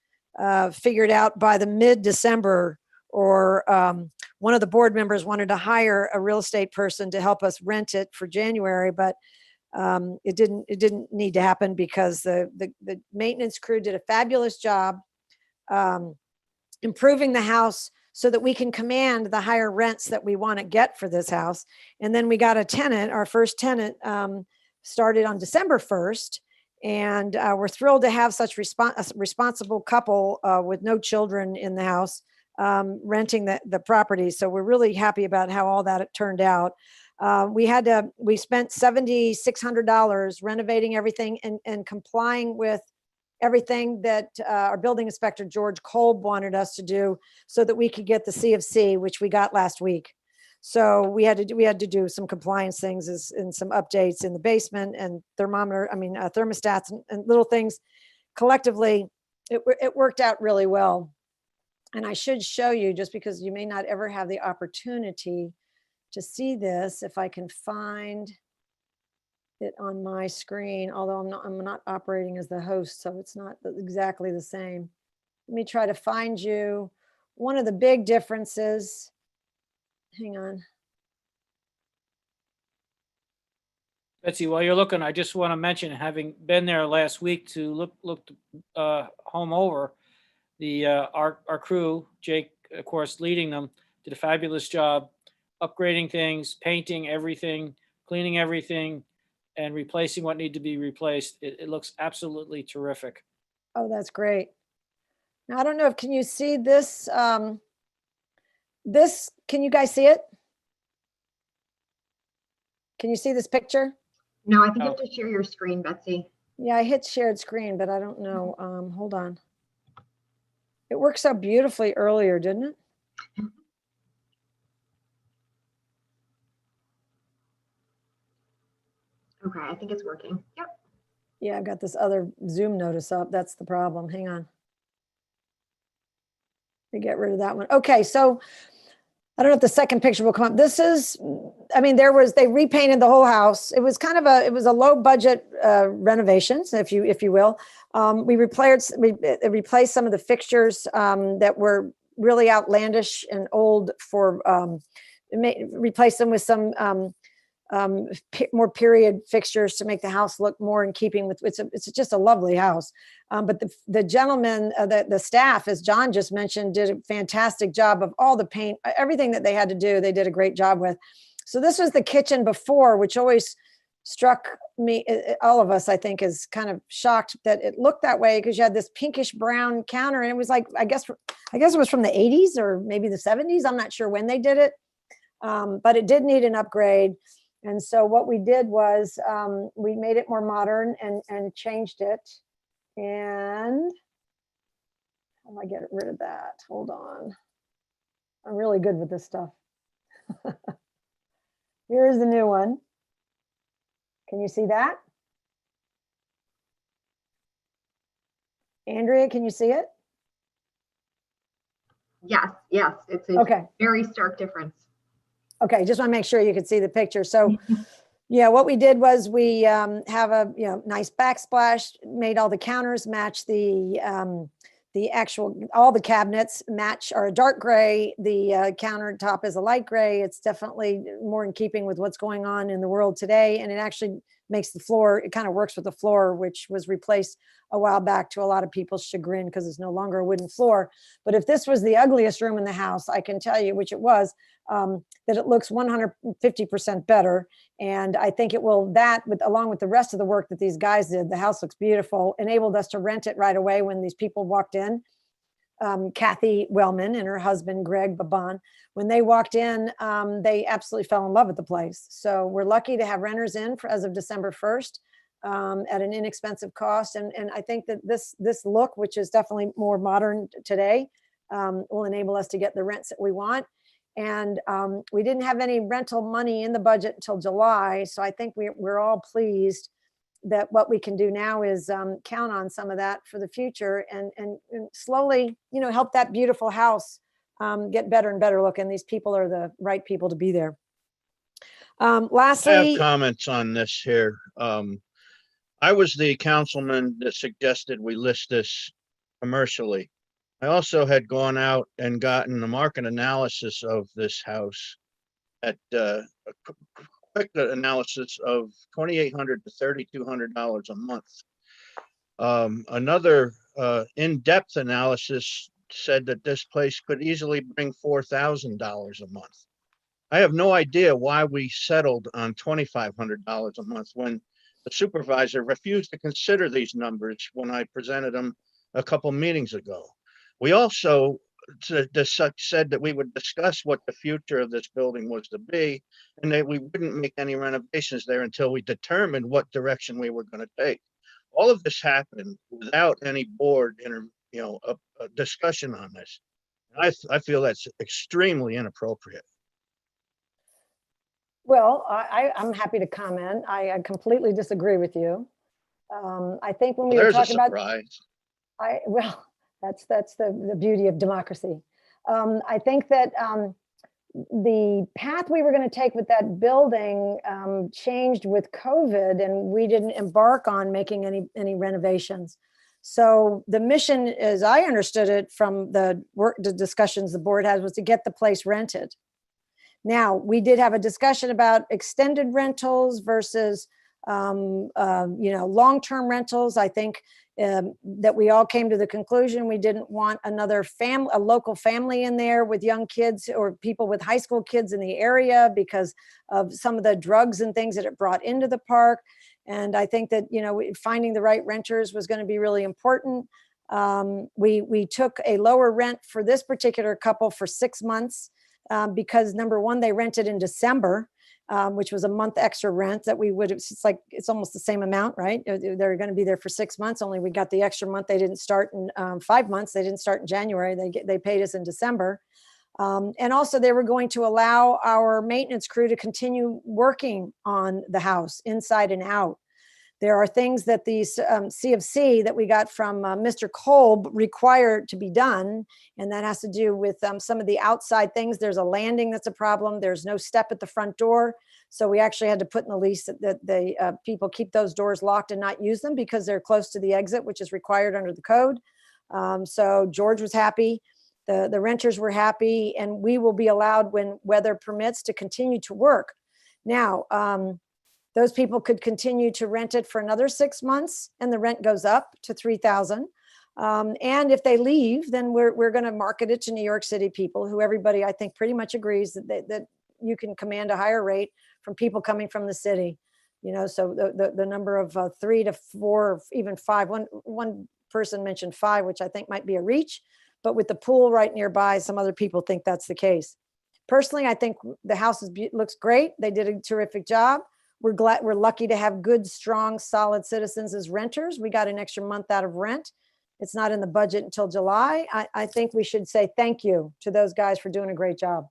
figured out by the mid-December, or one of the board members wanted to hire a real estate person to help us rent it for January, but it didn't need to happen because the maintenance crew did a fabulous job improving the house so that we can command the higher rents that we want to get for this house. And then we got a tenant, our first tenant, started on December 1st. And we're thrilled to have such a responsible couple with no children in the house renting the property. So we're really happy about how all that turned out. We spent $7,600 renovating everything and complying with everything that our building inspector, George Kolb, wanted us to do so that we could get the CFC, which we got last week. So we had to do some compliance things and some updates in the basement and thermostats and little things. Collectively, it worked out really well. And I should show you, just because you may not ever have the opportunity to see this, if I can find it on my screen, although I'm not operating as the host, so it's not exactly the same. Let me try to find you one of the big differences. Hang on. Betsy, while you're looking, I just want to mention, having been there last week to look home over, our crew, Jake, of course, leading them, did a fabulous job upgrading things, painting everything, cleaning everything, and replacing what needed to be replaced. It looks absolutely terrific. Oh, that's great. Now, I don't know if, can you see this? Can you guys see it? Can you see this picture? No, I think you have to share your screen, Betsy. Yeah, I hit shared screen, but I don't know. Hold on. It worked so beautifully earlier, didn't it? Okay, I think it's working. Yep. Yeah, I've got this other Zoom notice up. That's the problem. Hang on. Let me get rid of that one. Okay, so I don't know if the second picture will come up. This is, they repainted the whole house. It was kind of it was a low budget renovations, if you will. We replaced some of the fixtures that were really outlandish and old replaced them with some more period fixtures to make the house look more in keeping with, it's just a lovely house. But the gentleman, the staff, as John just mentioned, did a fantastic job of all the paint, everything that they had to do, they did a great job with. So this was the kitchen before, which always struck me, all of us, I think, is kind of shocked that it looked that way, because you had this pinkish brown counter, and it was like, I guess it was from the 80s or maybe the 70s. I'm not sure when they did it, but it did need an upgrade. And so what we did was we made it more modern and changed it. And how do I get rid of that? Hold on. I'm really good with this stuff. Here's the new one. Can you see that? Andrea, can you see it? Yes, yes, it's a Okay. very stark difference. Okay, just want to make sure you could see the picture. So, yeah, what we did was we have a nice backsplash, made all the counters match the actual, all the cabinets match are a dark gray. The countertop is a light gray. It's definitely more in keeping with what's going on in the world today, and it actually makes the floor. It kind of works with the floor, which was replaced a while back to a lot of people's chagrin because it's no longer a wooden floor. But if this was the ugliest room in the house, I can tell you, which it was, that it looks 150% better. And I think it will, along with the rest of the work that these guys did, the house looks beautiful, enabled us to rent it right away when these people walked in. Kathy Wellman and her husband, Greg Baban, when they walked in, they absolutely fell in love with the place. So we're lucky to have renters in as of December 1st at an inexpensive cost. And I think that this look, which is definitely more modern today, will enable us to get the rents that we want. And we didn't have any rental money in the budget until July. So I think we're all pleased that what we can do now is count on some of that for the future and slowly, help that beautiful house get better and better looking. These people are the right people to be there. Lastly, I have comments on this here. I was the councilman that suggested we list this commercially. I also had gone out and gotten a market analysis of this house at a quick analysis of $2,800 to $3,200 a month. Another in-depth analysis said that this place could easily bring $4,000 a month. I have no idea why we settled on $2,500 a month when the supervisor refused to consider these numbers when I presented them a couple meetings ago. We also said that we would discuss what the future of this building was to be, and that we wouldn't make any renovations there until we determined what direction we were going to take. All of this happened without any board a discussion on this. I feel that's extremely inappropriate. well, I'm happy to comment. I completely disagree with you. I think when we were There's a talking about, surprise. that's the beauty of democracy. I think that the path we were going to take with that building changed with COVID, and we didn't embark on making any renovations. So the mission, as I understood it from the discussions the board had, was to get the place rented. Now, we did have a discussion about extended rentals versus long-term rentals. I think that we all came to the conclusion we didn't want another family, a local family in there with young kids or people with high school kids in the area because of some of the drugs and things that it brought into the park. And I think that, finding the right renters was going to be really important. We took a lower rent for this particular couple for 6 months because number one, they rented in December. Which was a month extra rent that we would, it's almost the same amount, right? They're going to be there for 6 months, only we got the extra month. They didn't start in 5 months. They didn't start in January. They paid us in December. And also they were going to allow our maintenance crew to continue working on the house inside and out. There are things that the CFC that we got from Mr. Kolb required to be done, and that has to do with some of the outside things. There's a landing that's a problem. There's no step at the front door. So we actually had to put in the lease that the people keep those doors locked and not use them because they're close to the exit, which is required under the code. So George was happy. The renters were happy, and we will be allowed, when weather permits, to continue to work. Now, those people could continue to rent it for another 6 months, and the rent goes up to $3,000. And if they leave, then we're going to market it to New York City people, who everybody, I think, pretty much agrees that you can command a higher rate from people coming from the city. So the number of 3 to 4, even 5. One person mentioned 5, which I think might be a reach, but with the pool right nearby, some other people think that's the case. Personally, I think the house looks great. They did a terrific job. We're lucky to have good, strong, solid citizens as renters. We got an extra month out of rent. It's not in the budget until July. I think we should say thank you to those guys for doing a great job.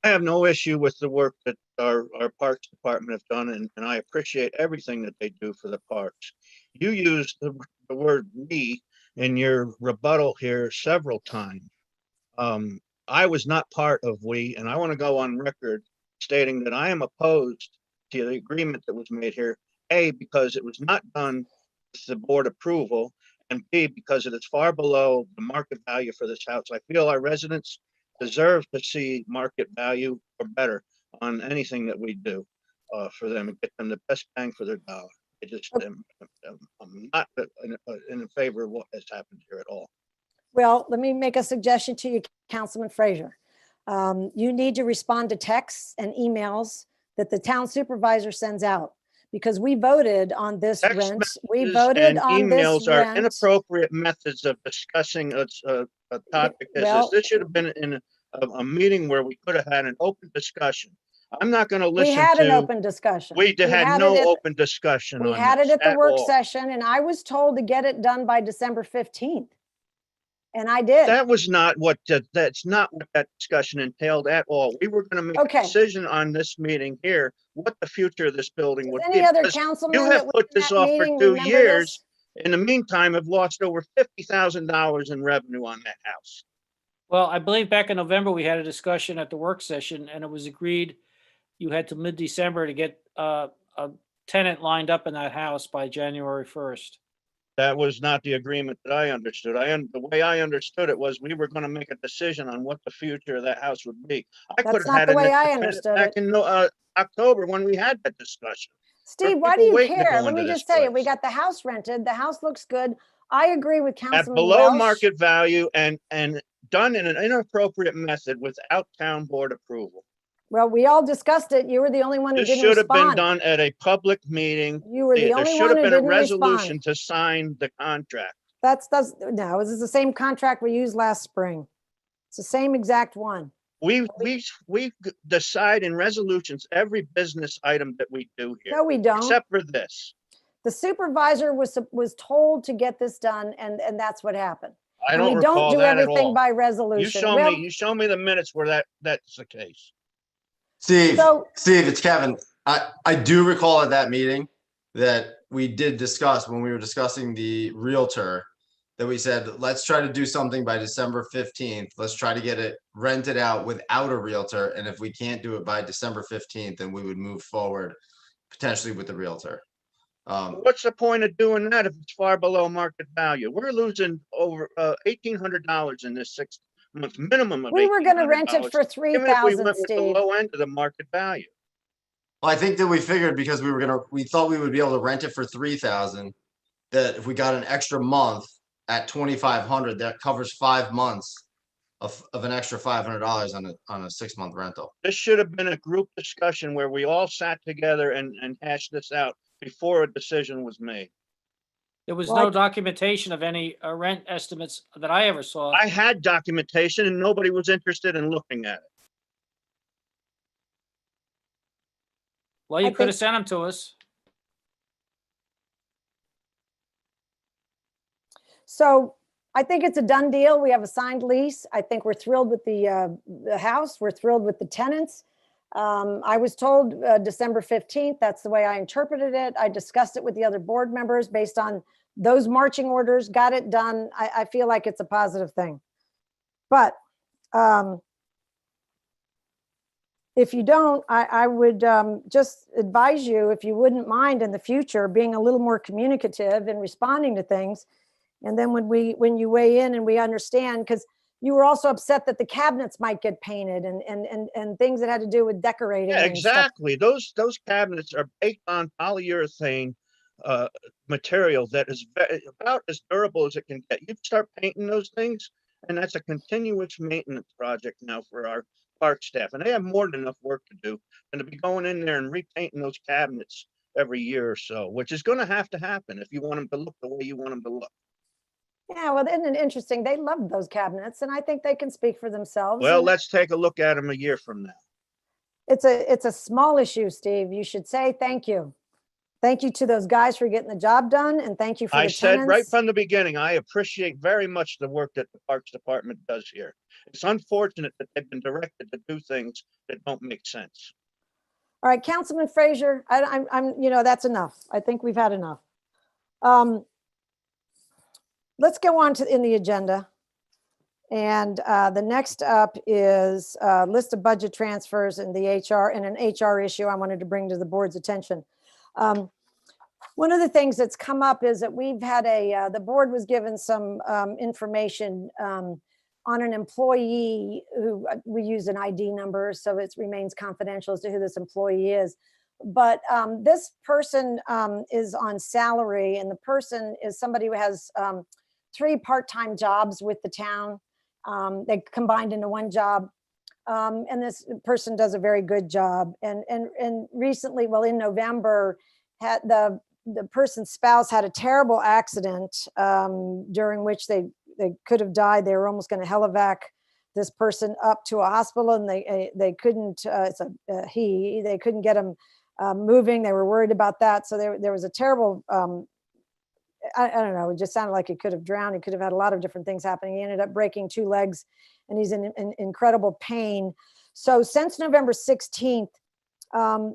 I have no issue with the work that our Parks Department have done, and I appreciate everything that they do for the parks. You used the word "we" in your rebuttal here several times. I was not part of "we," and I want to go on record stating that I am opposed to the agreement that was made here. A, because it was not done with the board approval, and B, because it is far below the market value for this house. I feel our residents deserve to see market value or better on anything that we do for them and get them the best bang for their dollar. I just I'm not in favor of what has happened here at all. Well, let me make a suggestion to you, Councilman Frazier. You need to respond to texts and emails that the town supervisor sends out, because we voted on this Text rent. We messages voted and on this emails are rent. inappropriate methods of discussing a topic as Well- this. This should have been in a meeting where we could have had an open discussion. I'm not going to We listen had an to, open discussion. we had no it at- open discussion We on had it this at the at work all. session, and I was told to get it done by December 15th. And I did. That was not what, that's not what that discussion entailed at all. We were going to make Okay. a decision on this meeting here, what the future of this building would Any be. other because councilman You that have was put in this that off for meeting 2 remember years. this? In the meantime, have lost over $50,000 in revenue on that house. Well, I believe back in November, we had a discussion at the work session, and it was agreed you had to mid-December to get a tenant lined up in that house by January 1st. That was not the agreement that I understood. The way I understood it was we were going to make a decision on what the future of that house would be. I That's could have not had the it way I back understood back it. in October when we had that discussion. Steve, why do people you waiting to care? go Let me into just this say it. We place. got the house rented. The house looks good. I agree with At Councilman below Welsh. market value and done in an inappropriate method without town board approval. Well, we all discussed it. You were the only one who This didn't should have been respond. done at a public meeting. You were the There only should one have who been a didn't resolution respond. to sign the contract. No, this is the same contract we used last spring. It's the same exact one. We decide in resolutions every business item that we do here. No, we don't. Except for this. The supervisor was told to get this done, and that's what happened. I And don't we don't recall do that at everything all. by You resolution. show Well, me, you show me the minutes where that's the case. Steve, So- Steve, it's Kevin. I do recall at that meeting that we did discuss when we were discussing the realtor that we said, let's try to do something by December 15th. Let's try to get it rented out without a realtor. And if we can't do it by December 15th, then we would move forward potentially with the realtor. What's the point of doing that if it's far below market value? We're losing over $1,800 in this 6 months minimum of we were going to rent it $1,800, for even if we $3,000, went with the Steve. low end of the market value. Well, I think that we figured because we thought we would be able to rent it for 3,000, that if we got an extra month at 2,500, that covers 5 months of an extra $500 on a 6-month rental. This should have been a group discussion where we all sat together and hashed this out before a decision was made. There was Well, no documentation of any rent estimates that I ever saw. I had documentation and nobody was interested in looking at it. Well, you I could have think- sent them to us. So I think it's a done deal. We have a signed lease. I think we're thrilled with the house. We're thrilled with the tenants. I was told December 15th. That's the way I interpreted it. I discussed it with the other board members based on those marching orders, got it done. I feel like it's a positive thing. But if you don't, I would just advise you, if you wouldn't mind in the future, being a little more communicative and responding to things. And then when you weigh in and we understand, because you were also upset that the cabinets might get painted and things that had to do with decorating. Yeah, and stuff. exactly. Those cabinets are baked on polyurethane material that is about as durable as it can get. You start painting those things, and that's a continuous maintenance project now for our park staff. And they have more than enough work to do than to be going in there and repainting those cabinets every year or so, which is going to happen if you want them to look the way you want them to look. Yeah, well, isn't it interesting? They loved those cabinets, and I think they can speak for themselves. Well, and let's take a look at them a year from now. it's a small issue, Steve. You should say thank you. Thank you to those guys for getting the job done, and thank you for I the said right tenants. from the beginning, I appreciate very much the work that the Parks Department does here. It's unfortunate that they've been directed to do things that don't make sense. All right, Councilman Frazier, I'm, that's enough. I think we've had enough. Let's go on to in the agenda. And the next up is a list of budget transfers and the HR and an HR issue I wanted to bring to the board's attention. One of the things that's come up is that we've had the board was given some information on an employee who we use an ID number, so it remains confidential as to who this employee is. But this person is on salary, and the person is somebody who has 3 part-time jobs with the town. They combined into one job. And this person does a very good job. And recently, well, in November, had the person's spouse had a terrible accident during which they could have died. They were almost going to helivac this person up to a hospital, and they couldn't. They couldn't get him moving. They were worried about that. So there was a terrible. I don't know. It just sounded like he could have drowned. He could have had a lot of different things happening. He ended up breaking 2 legs, and he's in incredible pain. So since November 16th,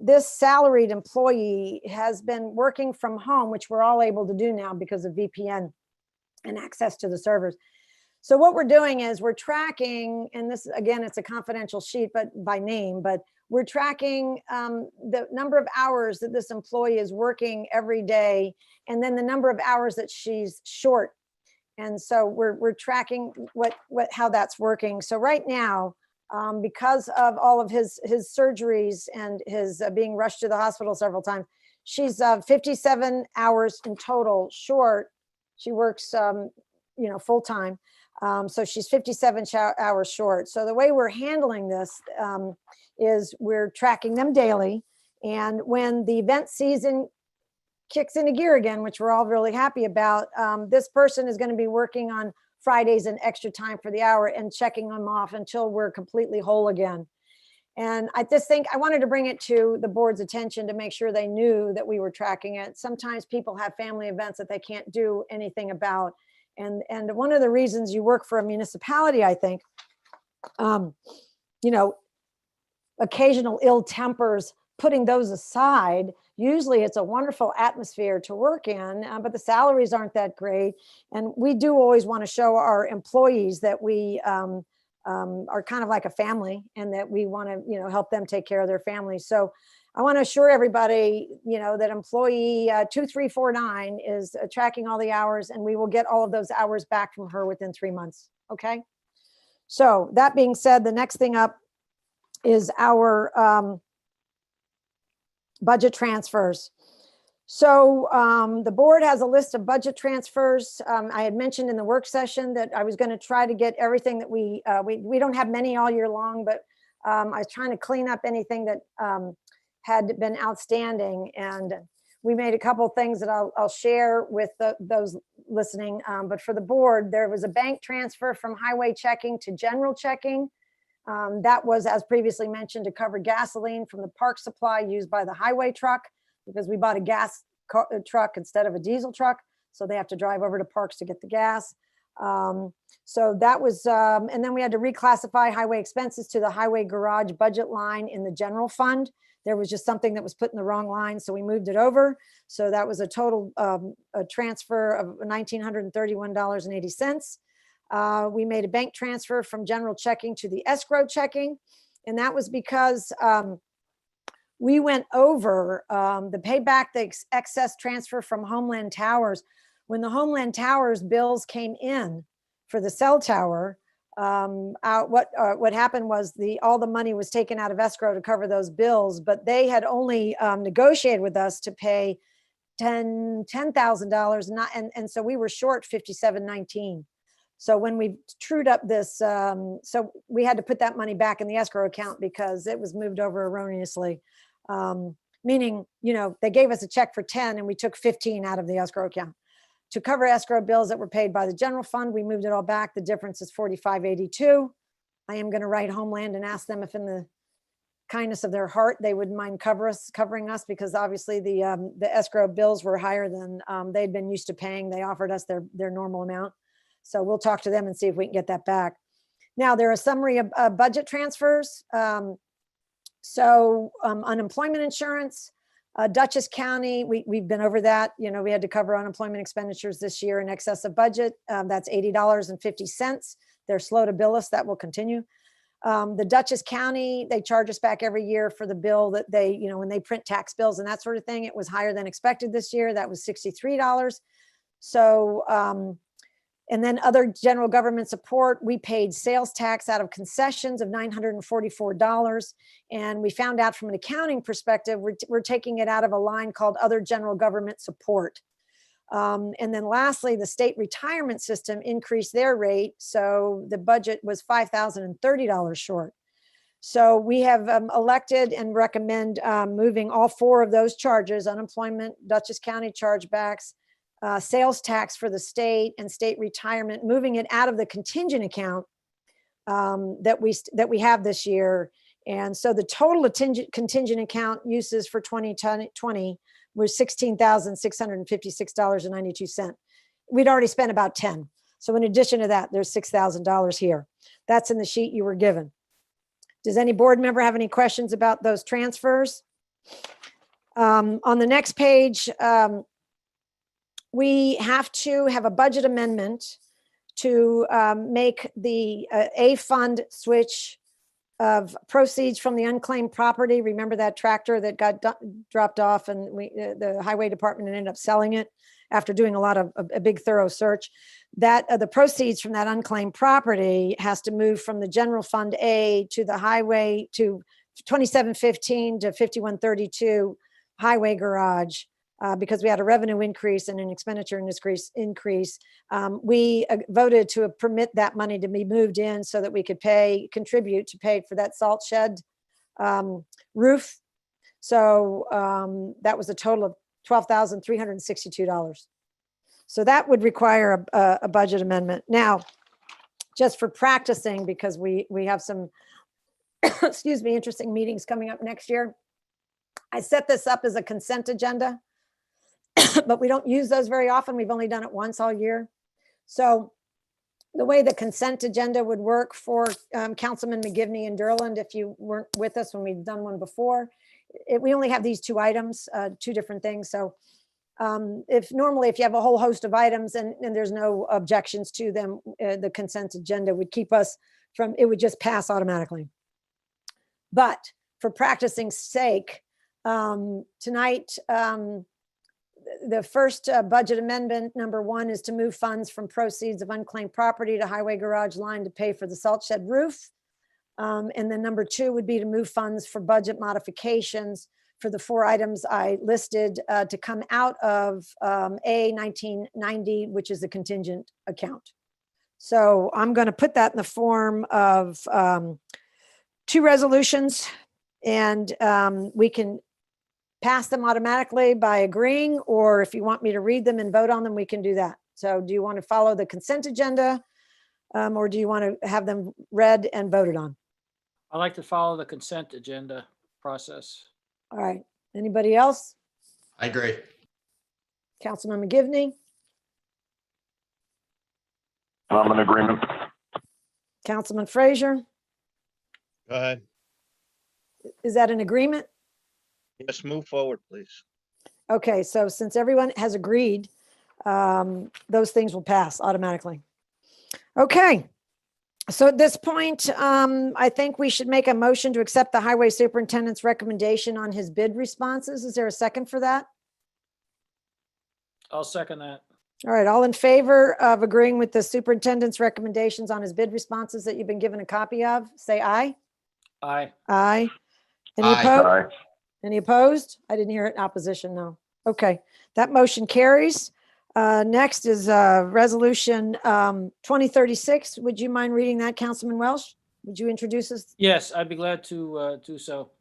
this salaried employee has been working from home, which we're all able to do now because of VPN and access to the servers. So what we're doing is we're tracking, and this, again, it's a confidential sheet, but by name, but we're tracking the number of hours that this employee is working every day, and then the number of hours that she's short. And so we're tracking how that's working. So right now, because of all of his surgeries and his being rushed to the hospital several times, she's 57 hours in total short. She works, full time. So she's 57 hours short. So the way we're handling this is we're tracking them daily. And when the event season kicks into gear again, which we're all really happy about, this person is going to be working on Fridays and extra time for the hour and checking them off until we're completely whole again. And I just think I wanted to bring it to the board's attention to make sure they knew that we were tracking it. Sometimes people have family events that they can't do anything about. And one of the reasons you work for a municipality, I think, occasional ill tempers, putting those aside, usually it's a wonderful atmosphere to work in, but the salaries aren't that great. And we do always want to show our employees that we are kind of like a family, and that we want to, help them take care of their families. So I want to assure everybody, that employee 2349 is tracking all the hours, and we will get all of those hours back from her within 3 months. Okay. So that being said, the next thing up is our budget transfers. So the board has a list of budget transfers. I had mentioned in the work session that I was going to try to get everything that we don't have many all year long, but I was trying to clean up anything that had been outstanding. And we made a couple of things that I'll share with those listening. But for the board, there was a bank transfer from highway checking to general checking. That was, as previously mentioned, to cover gasoline from the park supply used by the highway truck, because we bought a gas truck instead of a diesel truck. So they have to drive over to parks to get the gas. So that was, and then we had to reclassify highway expenses to the highway garage budget line in the general fund. There was just something that was put in the wrong line, so we moved it over. So that was a total a transfer of $1,931.80. We made a bank transfer from general checking to the escrow checking, and that was because we went over the payback, the excess transfer from Homeland Towers. When the Homeland Towers bills came in for the cell tower, what happened was all the money was taken out of escrow to cover those bills, but they had only negotiated with us to pay $10,000, and so we were short $57.19. So when we trued up this, so we had to put that money back in the escrow account because it was moved over erroneously. Meaning, they gave us a check for 10 and we took 15 out of the escrow account. To cover escrow bills that were paid by the general fund, we moved it all back. The difference is $45.82. I am going to write Homeland and ask them if in the kindness of their heart, they wouldn't mind covering us because obviously the escrow bills were higher than they'd been used to paying. They offered us their normal amount. So we'll talk to them and see if we can get that back. Now, there are a summary of budget transfers. Unemployment insurance, Duchess County, we've been over that. You know, we had to cover unemployment expenditures this year in excess of budget. That's $80.50. They're slow to bill us. That will continue. The Duchess County, they charge us back every year for the bill that they, you know, when they print tax bills and that sort of thing. It was higher than expected this year. That was $63. So, and then other general government support, we paid sales tax out of concessions of $944. And we found out from an accounting perspective, we're taking it out of a line called other general government support. And then lastly, the state retirement system increased their rate. So the budget was $5,030 short. So we have elected and recommend moving all four of those charges, unemployment, Duchess County chargebacks, sales tax for the state and state retirement, moving it out of the contingent account that we have this year. And so the total contingent account uses for 2020 was $16,656.92. We'd already spent about 10. So in addition to that, there's $6,000 here. That's in the sheet you were given. Does any board member have any questions about those transfers? On the next page, we have to have a budget amendment to make the A fund switch of proceeds from the unclaimed property. Remember that tractor that got dropped off and the highway department ended up selling it after doing a big thorough search. That the proceeds from that unclaimed property has to move from the general fund A to the highway to 2715 to 5132 highway garage. Because we had a revenue increase and an expenditure increase, we voted to permit that money to be moved in so that we could contribute to pay for that salt shed roof. So that was a total of $12,362. So that would require a budget amendment. Now, just for practicing, because we have some, excuse me, interesting meetings coming up next year, I set this up as a consent agenda. But we don't use those very often. We've only done it once all year. So the way the consent agenda would work for Councilman McGivney and Durland, if you weren't with us when we've done one before, we only have these two items, two different things. So if you have a whole host of items and there's no objections to them, the consent agenda would keep us from, it would just pass automatically. But for practicing's sake, tonight, the first budget amendment, number one, is to move funds from proceeds of unclaimed property to highway garage line to pay for the salt shed roof. And then number two would be to move funds for budget modifications for the four items I listed to come out of A 1990, which is the contingent account. So I'm going to put that in the form of two resolutions, and we can pass them automatically by agreeing, or if you want me to read them and vote on them, we can do that. So do you want to follow the consent agenda or do you want to have them read and voted on? I like to follow the consent agenda process. All right. Anybody else? I agree. Councilman McGivney? I'm in agreement. Councilman Frazier? Go ahead. Is that an agreement? Yes, move forward, please. Okay, so since everyone has agreed, those things will pass automatically. Okay, so at this point, I think we should make a motion to accept the highway superintendent's recommendation on his bid responses. Is there a second for that? I'll second that. All right, all in favor of agreeing with the superintendent's recommendations on his bid responses that you've been given a copy of, say aye. Aye. Aye. Any Aye. opposed? Aye. Any opposed? I didn't hear it. Opposition, no. Okay, that motion carries. Next is resolution 2036. Would you mind reading that, Councilman Welsh? Would you introduce us? Yes, I'd be glad to do so.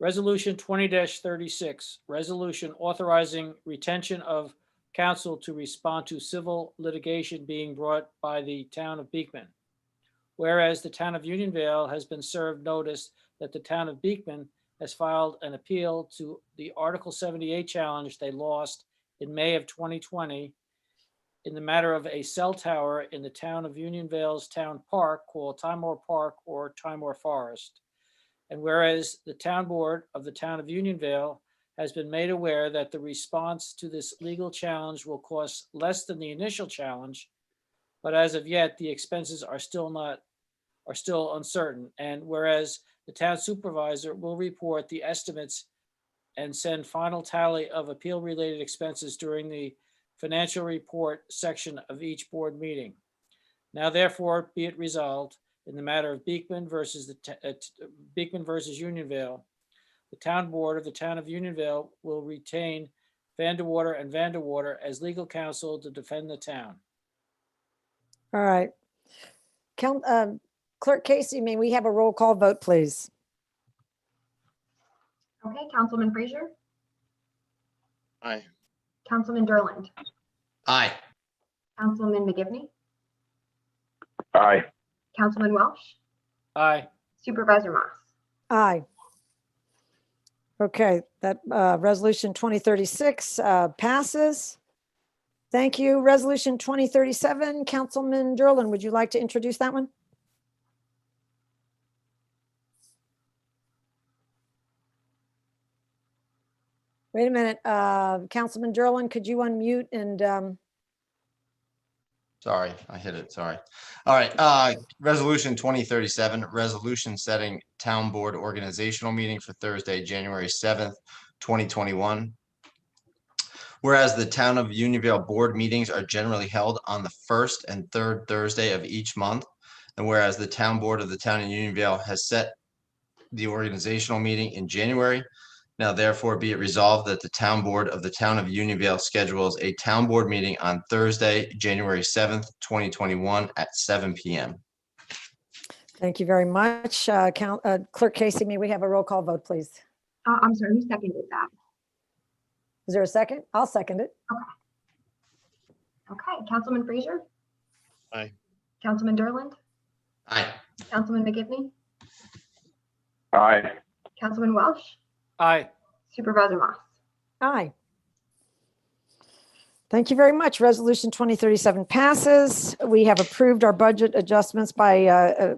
Resolution 20-36, resolution authorizing retention of counsel to respond to civil litigation being brought by the town of Beekman. Whereas the town of Unionville has been served notice that the town of Beekman has filed an appeal to the Article 78 challenge they lost in May of 2020 in the matter of a cell tower in the town of Unionvale's town park called Timor Park or Timor Forest. And whereas the town board of the town of Unionvale has been made aware that the response to this legal challenge will cost less than the initial challenge, but as of yet, the expenses are still uncertain. And whereas the town supervisor will report the estimates and send final tally of appeal-related expenses during the financial report section of each board meeting. Now therefore be it resolved in the matter of Beekman versus Unionvale, the town board of the town of Unionvale will retain Vanderwater and Vanderwater as legal counsel to defend the town. All right. Clerk Casey, may we have a roll call vote, please? Okay, Councilman Frazier, Aye. Councilman Derland, Aye. Councilman McGivney, Aye. Councilman Welsh, Aye. Supervisor Moss. Aye. Okay, that resolution 2036 passes. Thank you. Resolution 2037, Councilman Derland, would you like to introduce that one? Wait a minute, Councilman Derland, could you unmute and Sorry, I hit it. Sorry. All right. Resolution 2037, resolution setting town board organizational meeting for Thursday, January 7th, 2021. Whereas the town of Unionvale board meetings are generally held on the first and third Thursday of each month. And whereas the town board of the town of Unionvale has set the organizational meeting in January. Now therefore be it resolved that the town board of the town of Unionvale schedules a town board meeting on Thursday, January 7th, 2021 at 7 p.m. thank you very much. Clerk Casey, may we have a roll call vote, please? I'm sorry, who seconded that? Is there a second? I'll second it. Okay, Councilman Frazier, Aye. Councilman Derland, Aye. Councilman McGivney, Aye. Councilman Welsh, Aye. Supervisor Moss. Aye. Thank you very much. Resolution 2037 passes. We have approved our budget adjustments by,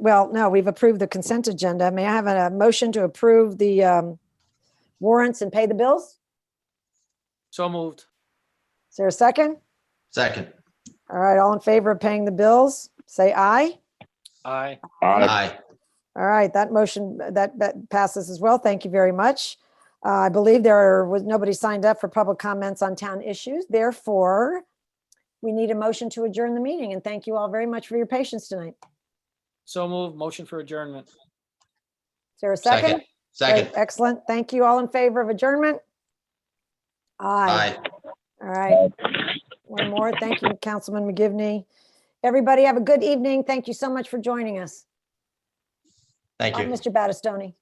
we've approved the consent agenda. May I have a motion to approve the warrants and pay the bills? So moved. Is there a second? Second. All right, all in favor of paying the bills, say aye. Aye. Aye. All right, that motion, that passes as well. Thank you very much. I believe there was nobody signed up for public comments on town issues. Therefore, we need a motion to adjourn the meeting, and thank you all very much for your patience tonight. So moved. Motion for adjournment. Is there a second? Second. Great, excellent. Thank you. All in favor of adjournment? Aye. Aye. All right. One more. Thank you, Councilman McGivney. Everybody have a good evening. Thank you so much for joining us. Thank Bye, you. Mr. Battistoni.